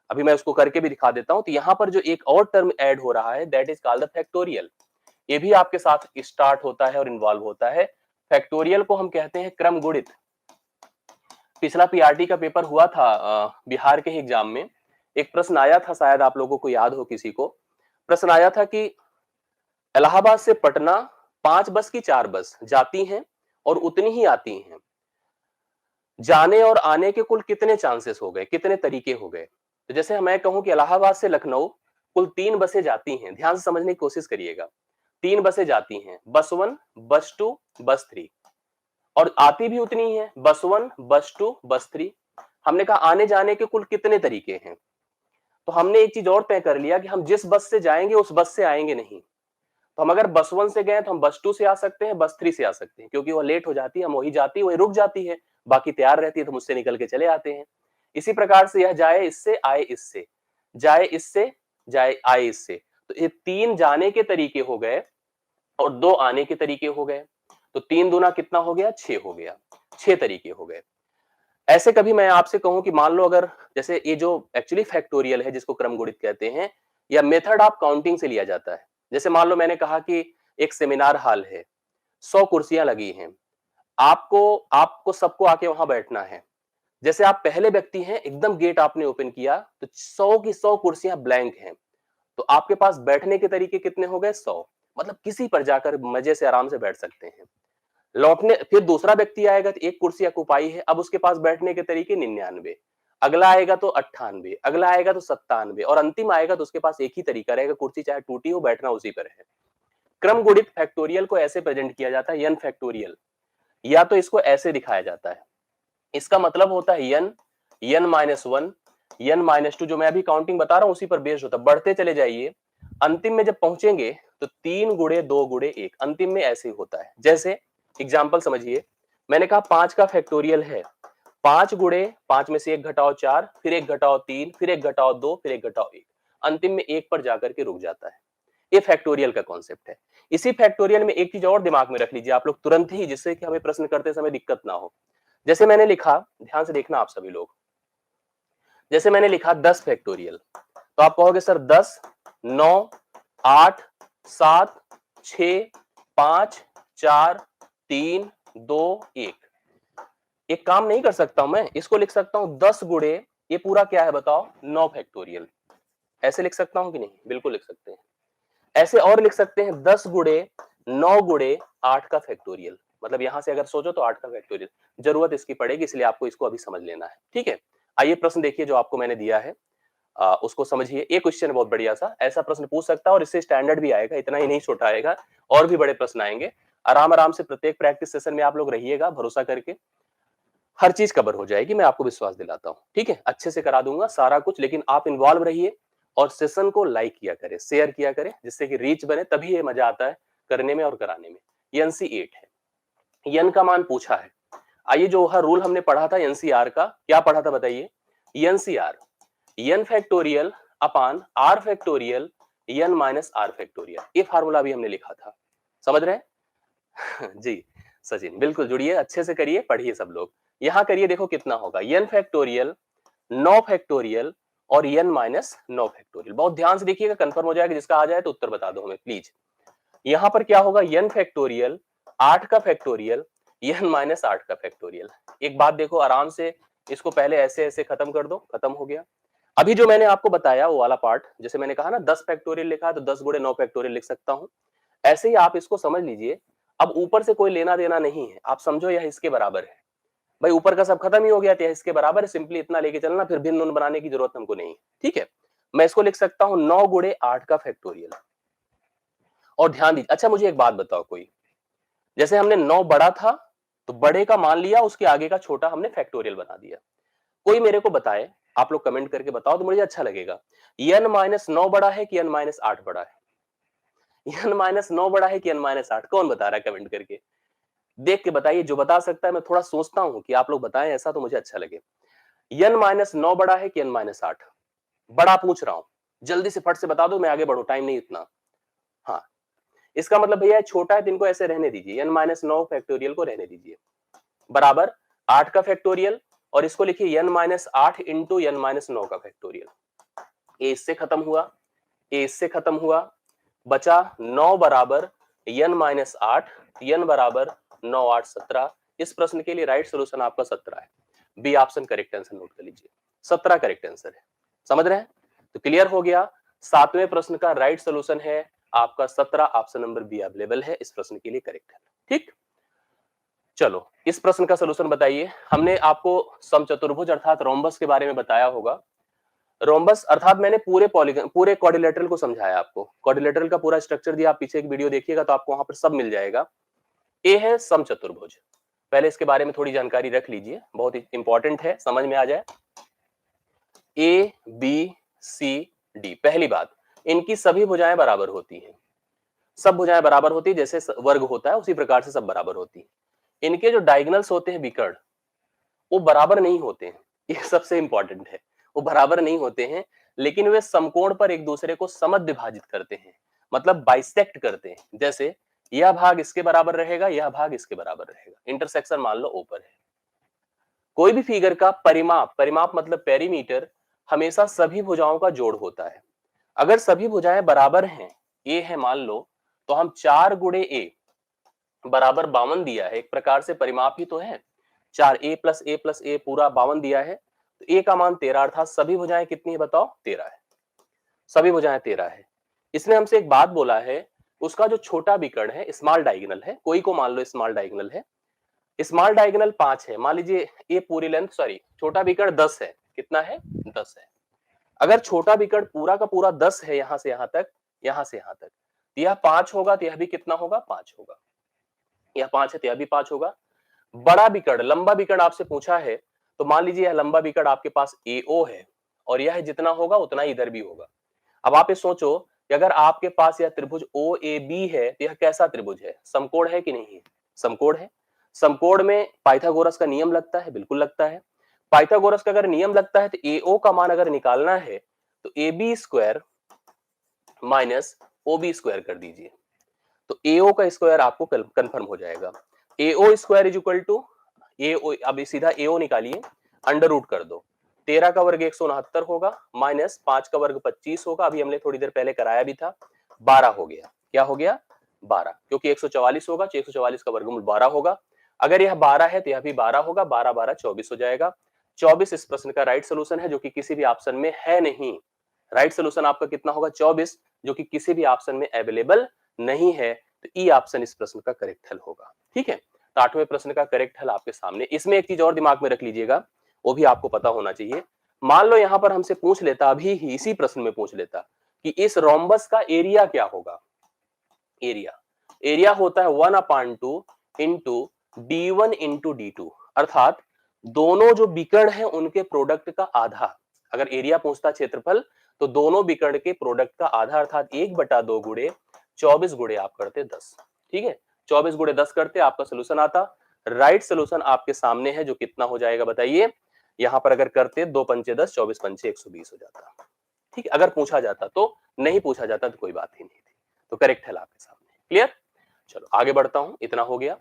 A: अभी मैं उसको करके भी दिखा देता हूं। तो यहां पर जो एक और टर्म ऐड हो रहा है, that is called the factorial. ये भी आपके साथ स्टार्ट होता है और इन्वॉल्व होता है। फैक्टोरियल को हम कहते हैं क्रम गुणित। पिछला पीआरटी का पेपर हुआ था बिहार के एग्जाम में, एक प्रश्न आया था, शायद आप लोगों को याद हो, किसी को प्रश्न आया था कि इलाहाबाद से पटना 5 बस की 4 बस जाती हैं और उतनी ही आती हैं, जाने और आने के कुल कितने चांसेस हो गए, कितने तरीके हो गए। तो जैसे मैं कहूं कि इलाहाबाद से लखनऊ कुल 3 बसें जाती हैं, ध्यान से समझने की कोशिश करिएगा, 3 बसें जाती हैं, बस 1 बस 2 बस 3, और आती भी उतनी है, बस 1 बस 2 बस 3। हमने कहा आने जाने के कुल कितने तरीके हैं, तो हमने एक चीज और तय कर लिया कि हम जिस बस से जाएंगे उस बस से आएंगे नहीं। तो हम अगर बस 1 से गए तो हम बस 2 से आ सकते हैं, बस 3 से आ सकते हैं, क्योंकि वो लेट हो जाती है, हम वही जाती है वही रुक जाती है, बाकी तैयार रहती है तो मुझसे निकल के चले आते हैं। इसी प्रकार से यह जाए इससे आए इससे, जाए इससे जाए आए इससे, तो ये 3 जाने के तरीके हो गए और 2 आने के तरीके हो गए। तो 3 दूना कितना हो गया, 6 हो गया, 6 तरीके हो गए। ऐसे कभी मैं आपसे कहूं कि मान लो अगर जैसे ये जो एक्चुअली फैक्टोरियल है जिसको क्रम गुणित कहते हैं, या मेथड ऑफ काउंटिंग से लिया जाता है। जैसे मान लो मैंने कहा कि एक सेमिनार हॉल है, 100 कुर्सियां लगी हैं, आपको आपको सबको आके वहां बैठना है। जैसे आप पहले व्यक्ति हैं, एकदम गेट आपने ओपन किया तो 100 की 100 कुर्सियां ब्लैंक हैं, तो आपके पास बैठने के तरीके कितने हो गए, 100, मतलब किसी पर जाकर मजे से आराम से बैठ सकते हैं। लौटने फिर दूसरा व्यक्ति आएगा तो एक कुर्सी अकुपाई है, अब उसके पास बैठने के तरीके 99, अगला आएगा तो 98, अगला आएगा तो 97, और अंतिम आएगा तो उसके पास एक ही तरीका रहेगा, कुर्सी चाहे टूटी हो बैठना उसी पर है। क्रम गुणित फैक्टोरियल को ऐसे प्रेजेंट किया जाता है, एन फैक्टोरियल, या तो इसको ऐसे दिखाया जाता है। इसका मतलब होता है N, N minus 1, N minus 2, जो मैं अभी काउंटिंग बता रहा हूं उसी पर बेस्ड होता है, बढ़ते चले जाइए, अंतिम में जब पहुंचेंगे तो 3 गुणे 2 गुणे 1, अंतिम में ऐसे ही होता है। जैसे एग्जाम्पल समझिए, मैंने कहा 5 का फैक्टोरियल है, 5 गुणे 5 में से 1 घटाओ 4, फिर 1 घटाओ 3, फिर 1 घटाओ 2, फिर 1 घटाओ 1, अंतिम में 1 पर जाकर के रुक जाता है। ये फैक्टोरियल का कॉन्सेप्ट है। इसी फैक्टोरियल में एक चीज और दिमाग में रख लीजिए आप लोग तुरंत ही, जिससे कि हमें प्रश्न करते समय दिक्कत ना हो। जैसे मैंने लिखा, ध्यान से देखना आप सभी लोग, जैसे मैंने लिखा 10 फैक्टोरियल, तो आप कहोगे सर 10, 9, 8, 7, 6, 5, 4, 3, 2, 1। एक काम नहीं कर सकता हूं मैं, इसको लिख सकता हूं 10 गुणे, ये पूरा क्या है बताओ, 9 फैक्टोरियल। ऐसे लिख सकता हूं कि नहीं, बिल्कुल लिख सकते हैं। ऐसे और लिख सकते हैं 10 गुणे 9 गुणे 8 का फैक्टोरियल, मतलब यहां से अगर सोचो तो 8 का फैक्टोरियल, जरूरत इसकी पड़ेगी, इसलिए आपको इसको अभी समझ लेना है। ठीक है, आइए प्रश्न देखिए जो आपको मैंने दिया है, उसको समझिए। एक क्वेश्चन बहुत बढ़िया सा, ऐसा प्रश्न पूछ सकता है और इससे स्टैंडर्ड भी आएगा, इतना ही नहीं छोटा आएगा, और भी बड़े प्रश्न आएंगे। आराम आराम से प्रत्येक प्रैक्टिस सेशन में आप लोग रहिएगा, भरोसा करके हर चीज कवर हो जाएगी, मैं आपको विश्वास दिलाता हूं। ठीक है, अच्छे से करा दूंगा सारा कुछ, लेकिन आप इन्वॉल्व रहिए, और सेशन को लाइक किया करें, शेयर किया करें, जिससे कि रीच बने, तभी ये मजा आता है करने में और कराने में। ये NC 8 है। n का मान पूछा है। आइए जो रूल हमने पढ़ा था NCR का, क्या पढ़ा था बताइए? NCR n फैक्टोरियल अपान r factorial n minus r factorial, ये फार्मूला भी हमने लिखा था। समझ रहे हैं? जी सचिन, बिल्कुल जुड़िए, अच्छे से करिए, पढ़िए सब लोग। यहां करिए, देखो कितना होगा, n फैक्टोरियल 9 फैक्टोरियल और n माइनस 9 फैक्टोरियल। बहुत ध्यान से देखिएगा, कंफर्म हो जाएगा, जिसका आ जाए तो उत्तर बता दो हमें प्लीज। यहां पर क्या होगा, n फैक्टोरियल 8 का फैक्टोरियल n माइनस 8 का फैक्टोरियल। एक बात देखो, आराम से इसको पहले ऐसे ऐसे खत्म कर दो, खत्म हो गया। अभी जो मैंने आपको बताया वो वाला पार्ट, जैसे मैंने कहा ना 10 फैक्टोरियल लिखा है तो 10 गुणे 9 फैक्टोरियल लिख सकता हूं, ऐसे ही आप इसको समझ लीजिए। अब ऊपर से कोई लेना देना नहीं है, आप समझो यह इसके बराबर है। भाई ऊपर का सब खत्म ही हो गया, तो इसके बराबर है, सिंपली इतना लेके चलना, फिर भिन्न उन बनाने की जरूरत हमको नहीं है। ठीक है, मैं इसको लिख सकता हूं 9 गुणे 8 का फैक्टोरियल। और ध्यान दीजिए, अच्छा मुझे एक बात बताओ, कोई जैसे हमने 9 बड़ा था तो बड़े का मान लिया, उसके आगे का छोटा हमने फैक्टोरियल बना दिया। कोई मेरे को बताए, आप लोग कमेंट करके बताओ तो मुझे अच्छा लगेगा, n माइनस 9 बड़ा है कि n माइनस 8 बड़ा है? n माइनस 9 बड़ा है कि n माइनस 8? कौन बता रहा है? कमेंट करके देख के बताइए, जो बता सकता है। मैं थोड़ा सोचता हूं कि आप लोग बताएं ऐसा, तो मुझे अच्छा लगे। n माइनस 9 बड़ा है कि n माइनस 8? बड़ा पूछ रहा हूं, जल्दी से फट से बता दो, मैं आगे बढ़ू, टाइम नहीं इतना। हाँ, इसका मतलब भैया छोटा है तो इनको ऐसे रहने दीजिए, n माइनस 9 फैक्टोरियल को रहने दीजिए, बराबर 8 का फैक्टोरियल, और इसको लिखिए n minus 8 into n minus 9 का फैक्टोरियल। ए इससे खत्म हुआ, ए इससे खत्म हुआ, बचा 9 बराबर n माइनस 8, n बराबर 9 8 17। इस प्रश्न के लिए राइट सोल्यूशन आपका 17 है। B option correct answer note कर लीजिए, 17 करेक्ट आंसर है। समझ रहे हैं? तो क्लियर हो गया, सातवें प्रश्न का राइट सोल्यूशन है आपका 17, ऑप्शन नंबर बी अवेलेबल है, इस प्रश्न के लिए करेक्ट है। ठीक, चलो इस प्रश्न का सोल्यूशन बताइए। हमने आपको समचतुर्भुज अर्थात रोम्बस के बारे में बताया होगा। रोम्बस अर्थात मैंने पूरे पॉलीगन, पूरे क्वाड्रिलेटरल को समझाया आपको, क्वाड्रिलेटरल का पूरा स्ट्रक्चर दिया, आप पीछे एक वीडियो देखिएगा तो आपको वहां पर सब मिल जाएगा। ए है समचतुर्भुज, पहले इसके बारे में थोड़ी जानकारी रख लीजिए, बहुत इंपॉर्टेंट है, समझ में आ जाए। ए बी सी डी, पहली बात, इनकी सभी भुजाएं बराबर होती हैं, सब भुजाएं बराबर होती है, जैसे वर्ग होता है उसी प्रकार से सब बराबर होती है। इनके जो डायगोनल्स होते हैं विकर्ण, वो बराबर नहीं होते हैं, ये सबसे इंपॉर्टेंट है, वो बराबर नहीं होते हैं, लेकिन वे समकोण पर एक दूसरे को समद्विभाजित करते हैं, मतलब बाइसेक्ट करते हैं। जैसे यह भाग इसके बराबर रहेगा, यह भाग इसके बराबर रहेगा, इंटरसेक्शन मान लो ऊपर है। कोई भी फिगर का परिमाप, परिमाप मतलब पेरीमीटर, हमेशा सभी भुजाओं का जोड़ होता है। अगर सभी भुजाएं बराबर हैं, ए है मान लो, तो हम 4 गुणे ए बराबर 52 दिया है, एक प्रकार से परिमाप ही तो है। 4 ए प्लस ए प्लस ए पूरा 52 दिया है, तो ए का मान 13, अर्थात सभी भुजाएं कितनी है बताओ? 13 है, सभी भुजाएं 13 है। इसने हमसे एक बात बोला है, उसका जो छोटा विकर्ण है, स्मॉल डायगोनल है, कोई को मान लो स्मॉल डायगोनल है, स्मॉल डायगोनल 5 है, मान लीजिए ये पूरी लेंथ, सॉरी छोटा विकर्ण 10 है, कितना है? 10 है। अगर छोटा विकर्ण पूरा का पूरा 10 है, यहां से यहां तक, यहां से यहां तक, तो यह 5 होगा, तो यह भी कितना होगा? 5 होगा। यह 5 है तो यह भी 5 होगा। बड़ा विकर्ण, लंबा विकर्ण आपसे पूछा है, तो मान लीजिए यह लंबा विकर्ण आपके पास AO है, और यह जितना होगा उतना इधर भी होगा। अब आप ये सोचो कि अगर आपके पास यह त्रिभुज OAB है, तो यह कैसा त्रिभुज है? समकोण है कि नहीं है? समकोण है। समकोण में पाइथागोरस का नियम लगता है, बिल्कुल लगता है। पाइथागोरस का अगर नियम लगता है तो AO का मान अगर निकालना है तो AB square minus OB square कर दीजिए, तो AO का स्क्वायर आपको कंफर्म हो जाएगा। AO square is equal to AO, अब सीधा AO निकालिए, अंडर रूट कर दो, 13 का वर्ग 169 होगा, माइनस 5 का वर्ग 25 होगा, अभी हमने थोड़ी देर पहले कराया भी था, 12 हो गया। क्या हो गया? 12, क्योंकि 144 होगा, 144 का वर्गमूल 12 होगा। अगर यह 12 है तो यह भी 12 होगा, 12 12 24 हो जाएगा। 24 इस प्रश्न का राइट सोल्यूशन है, जो कि किसी भी ऑप्शन में है नहीं। राइट सोल्यूशन आपका कितना होगा? 24, जो कि किसी भी ऑप्शन में अवेलेबल नहीं है, तो ई ऑप्शन इस प्रश्न का करेक्ट हल होगा। ठीक है, तो 8वें प्रश्न का करेक्ट हल आपके सामने। इसमें एक चीज और दिमाग में रख लीजिएगा, वो भी आपको पता होना चाहिए। मान लो यहां पर हमसे पूछ लेता, अभी ही इसी प्रश्न में पूछ लेता कि इस रोम्बस का एरिया क्या होगा? एरिया, एरिया होता है 1/2 इंटू D1 इंटू D2, अर्थात दोनों जो विकर्ण है उनके प्रोडक्ट का आधा। अगर एरिया पूछता क्षेत्रफल, तो दोनों विकर्ण के प्रोडक्ट का आधा अर्थात 1/2 गुणे 24 गुणे आप करते 10। ठीक है, 24 गुणे 10 करते आपका सोल्यूशन आता। राइट सोल्यूशन आपके सामने है, जो कितना हो जाएगा बताइए। यहां पर अगर करते 2 पंचे 10, 24 पंचे 120 हो जाता। ठीक है, अगर पूछा जाता तो, नहीं पूछा जाता तो कोई बात ही नहीं थी। तो करेक्ट है आपके सामने। क्लियर, चलो आगे बढ़ता हूं, इतना हो गया।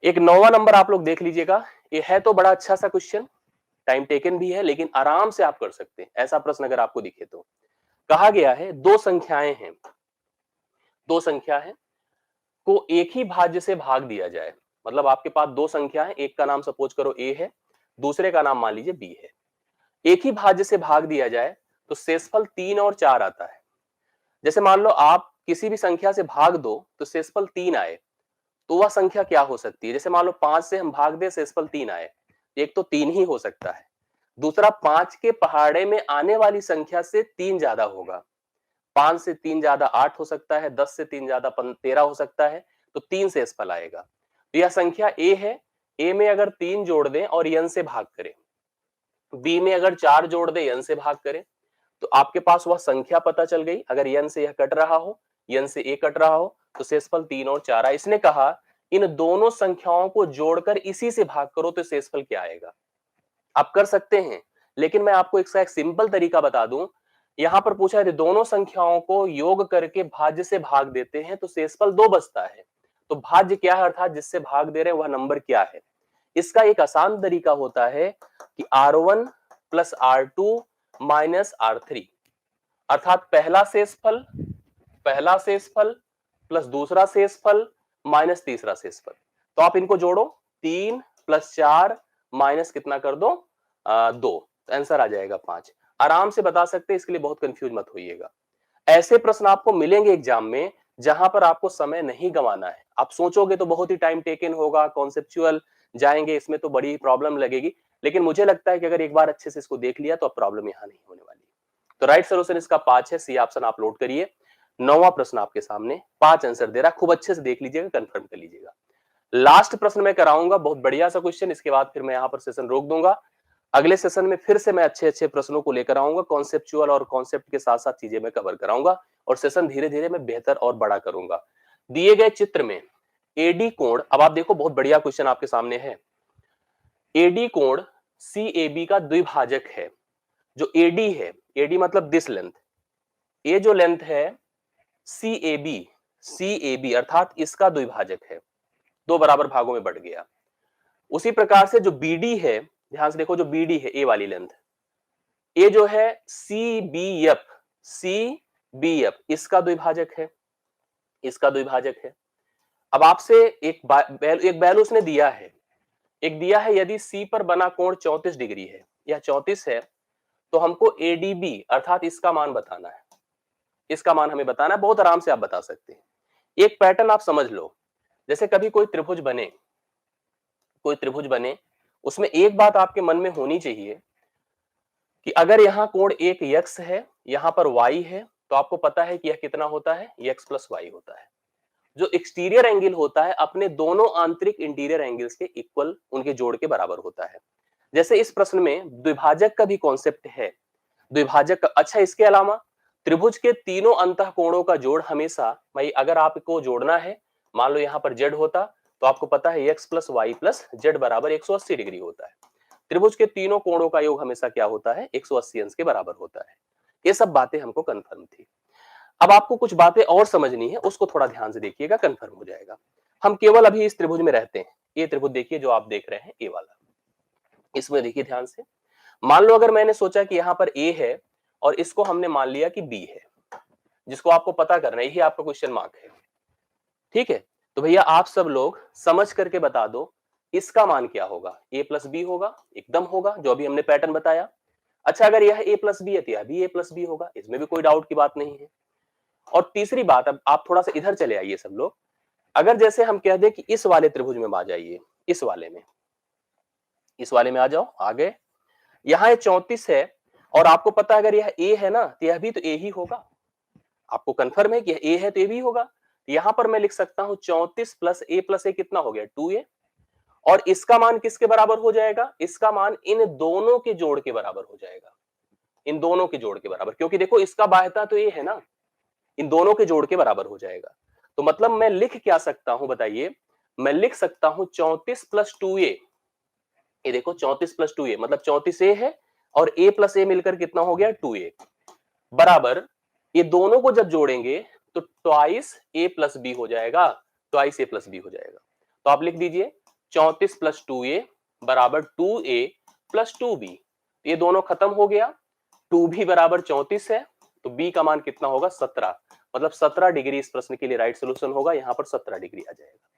A: एक 9वां नंबर आप लोग देख लीजिएगा। ये है तो बड़ा अच्छा सा क्वेश्चन, टाइम टेकन भी है, लेकिन आराम से आप कर सकते हैं। ऐसा प्रश्न अगर आपको दिखे तो, कहा गया है दो संख्याएं हैं, दो संख्या है को एक ही भाज्य से भाग दिया जाए। मतलब आपके पास दो संख्या है, एक का नाम सपोज करो ए है, दूसरे का नाम मान लीजिए बी है। एक ही भाज्य से भाग दिया जाए तो शेषफल 3 और 4 आता है। जैसे मान लो आप किसी भी संख्या से भाग दो तो शेषफल 3 आए, तो वह संख्या क्या हो सकती है। जैसे मान लो 5 से हम भाग दे, शेषफल 3 आए, एक तो 3 ही हो सकता है। दूसरा, 5 के पहाड़े में आने वाली संख्या से 3 ज्यादा होगा। 5 से 3 ज्यादा 8 हो सकता है, 10 से 3 ज्यादा 13 हो सकता है, तो 3 शेषफल आएगा। तो यह संख्या ए है, ए में अगर 3 जोड़ दें और n से भाग करें, बी में अगर 4 जोड़ दें n से भाग करें, तो आपके पास वह संख्या पता चल गई। अगर n से यह कट रहा हो, n से a कट रहा हो, तो शेषफल 3 और 4 आए। इसने कहा इन दोनों संख्याओं को जोड़कर इसी से भाग करो तो शेषफल क्या आएगा। आप कर सकते हैं, लेकिन मैं आपको एक सिंपल तरीका बता दूं। यहां पर पूछा है दोनों संख्याओं को योग करके भाज्य से भाग देते हैं तो शेषफल 2 बचता है। तो भाज्य क्या है, अर्थात जिससे भाग दे रहे हैं वह नंबर क्या है। इसका एक आसान तरीका होता है कि R1 plus R2 minus R3, अर्थात पहला शेषफल प्लस दूसरा शेषफल माइनस तीसरा शेषफल। तो आप इनको जोड़ो, 3 प्लस 4 माइनस कितना कर दो 2, तो आंसर आ जाएगा 5। आराम से बता सकते हैं, इसके लिए बहुत कंफ्यूज मत होइएगा। ऐसे प्रश्न आपको मिलेंगे एग्जाम में जहां पर आपको समय नहीं गंवाना है। आप सोचोगे तो बहुत ही टाइम टेकन होगा, कॉन्सेप्चुअल जाएंगे, इसमें तो बड़ी प्रॉब्लम लगेगी। लेकिन मुझे लगता है कि अगर एक बार अच्छे से इसको देख लिया तो अब प्रॉब्लम यहां नहीं होने वाली। तो राइट सोल्यूशन इसका 5 है, सी ऑप्शन आप लोड करिए। 9वां प्रश्न आपके सामने 5 आंसर दे रहा है, खूब अच्छे से देख लीजिएगा, कंफर्म कर लीजिएगा। लास्ट प्रश्न मैं कराऊंगा, बहुत बढ़िया सा क्वेश्चन, इसके बाद फिर मैं यहां पर सेशन रोक दूंगा। अगले सेशन में फिर से मैं अच्छे अच्छे प्रश्नों को लेकर आऊंगा, कॉन्सेप्चुअल और कॉन्सेप्ट के साथ साथ चीजें मैं कवर कराऊंगा, और सेशन धीरे धीरे मैं बेहतर और बड़ा करूंगा। दिए गए चित्र में एडी कोण, अब आप देखो बहुत बढ़िया क्वेश्चन आपके सामने है। एडी कोण सी ए बी का द्विभाजक है। जो एडी है, एडी मतलब दिस लेंथ, ये जो लेंथ है सी ए बी अर्थात इसका द्विभाजक है, दो बराबर भागों में बढ़ गया। उसी प्रकार से जो बीडी है, ध्यान से देखो, जो बीडी है ए वाली लेंथ, ये जो है सी बी एफ इसका द्विभाजक है, इसका द्विभाजक है। अब आपसे एक वैल्यू उसने दिया है, एक दिया है यदि सी पर बना कोण 34 डिग्री है, या 34 है, तो हमको एडीबी अर्थात इसका मान बताना है। इसका मान हमें बताना है, बहुत आराम से आप बता सकते हैं। एक पैटर्न आप समझ लो, जैसे कभी कोई त्रिभुज बने, कोई त्रिभुज बने, उसमें एक बात आपके मन में होनी चाहिए कि अगर यहां कोण एक x है, यहां पर y है, तो आपको पता है कि यह कितना होता है, x प्लस वाई होता है। जो एक्सटीरियर एंगल होता है अपने दोनों आंतरिक इंटीरियर एंगल्स के इक्वल, उनके जोड़ के बराबर होता है। जैसे इस प्रश्न में द्विभाजक का भी कॉन्सेप्ट है, द्विभाजक का। अच्छा, इसके अलावा त्रिभुज के तीनों अंतः कोणों का जोड़ हमेशा, भाई अगर आपको जोड़ना है, मान लो यहां पर z होता, तो आपको पता है x plus Y plus Z बराबर 180 डिग्री होता है। त्रिभुज के तीनों कोणों का योग हमेशा क्या होता है, 180 अंश के बराबर होता है। ये सब बातें हमको कंफर्म थी। अब आपको कुछ बातें और समझनी है, उसको थोड़ा ध्यान से देखिएगा, कंफर्म हो जाएगा। हम केवल अभी इस त्रिभुज में रहते हैं। ये त्रिभुज देखिए जो आप देख रहे हैं, ए वाला, इसमें देखिए ध्यान से। मान लो अगर मैंने सोचा कि यहां पर ए है और इसको हमने मान लिया कि बी है, जिसको आपको पता करना है, यही आपका क्वेश्चन मार्क है। ठीक है, तो भैया आप सब लोग समझ करके बता दो इसका मान क्या होगा। ए प्लस बी होगा, एकदम होगा, जो अभी हमने पैटर्न बताया। अच्छा, अगर यह ए प्लस बी है तो यह भी ए प्लस बी होगा, इसमें भी कोई डाउट की बात नहीं है। और तीसरी बात, अब आप थोड़ा सा इधर चले आइए सब लोग। अगर जैसे हम कह दें कि इस वाले त्रिभुज में आ जाइए, इस वाले में आ जाओ, आगे यहां 34 है, और आपको पता है अगर यह ए है ना, तो यह भी तो ए ही होगा। आपको कंफर्म है कि यह ए है तो ए भी होगा। यहां पर मैं लिख सकता हूं 34 प्लस ए कितना हो गया, 2a। और इसका मान किसके बराबर हो जाएगा, इसका मान इन दोनों के जोड़ के बराबर हो जाएगा। इन दोनों के जोड़ के बराबर, क्योंकि देखो इसका बाह्यता तो ये है ना, इन दोनों के जोड़ के बराबर हो जाएगा। तो मतलब मैं लिख क्या सकता हूं बताइए, मैं लिख सकता हूं 34 प्लस 2a, ये देखो 34 प्लस 2a मतलब 34a है और a प्लस a मिलकर कितना हो गया 2a, बराबर ये दोनों को जब जोड़ेंगे तो ट्वाइस a प्लस b हो जाएगा, ट्वाइस a प्लस b हो जाएगा। तो आप लिख दीजिए 34 प्लस 2a बराबर 2a प्लस 2b, ये दोनों खत्म हो गया, 2b बराबर 34 है तो b का मान कितना होगा 17, मतलब 17 डिग्री इस प्रश्न के लिए राइट सोल्यूशन होगा, यहां पर 17 डिग्री आ जाएगा।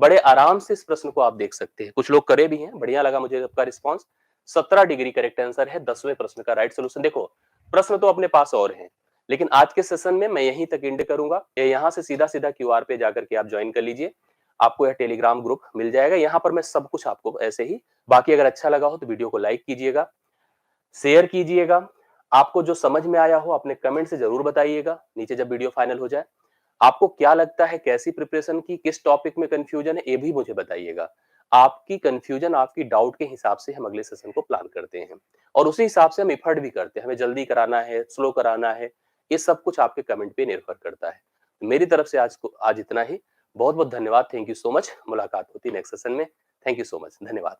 A: बड़े आराम से इस प्रश्न को आप देख सकते हैं, कुछ लोग करे भी हैं, बढ़िया लगा मुझे आपका रिस्पांस। 17 डिग्री करेक्ट आंसर है 10वें प्रश्न का राइट सोल्यूशन। देखो प्रश्न तो अपने पास और हैं, लेकिन आज के सेशन में मैं यहीं तक एंड करूंगा, यहां से सीधा सीधा क्यूआर पे जाकर के आप ज्वाइन कर लीजिए, आपको यह टेलीग्राम ग्रुप मिल जाएगा, यहां पर मैं सब कुछ आपको ऐसे ही। बाकी अगर अच्छा लगा हो तो वीडियो को लाइक कीजिएगा, शेयर कीजिएगा, आपको जो समझ में आया हो अपने कमेंट से जरूर बताइएगा नीचे जब वीडियो फाइनल हो जाए। आपको क्या लगता है कैसी प्रिपरेशन की, किस टॉपिक में कंफ्यूजन है, ये भी मुझे बताइएगा। आपकी कंफ्यूजन, आपकी डाउट के हिसाब से हम अगले सेशन को प्लान करते हैं और उसी हिसाब से हम एफर्ट भी करते हैं, हमें जल्दी कराना है, स्लो कराना है, ये सब कुछ आपके कमेंट पे निर्भर करता है। मेरी तरफ से आज इतना ही, बहुत बहुत धन्यवाद, थैंक यू सो मच। मुलाकात होती नेक्स्ट सेशन में, थैंक यू सो मच, धन्यवाद।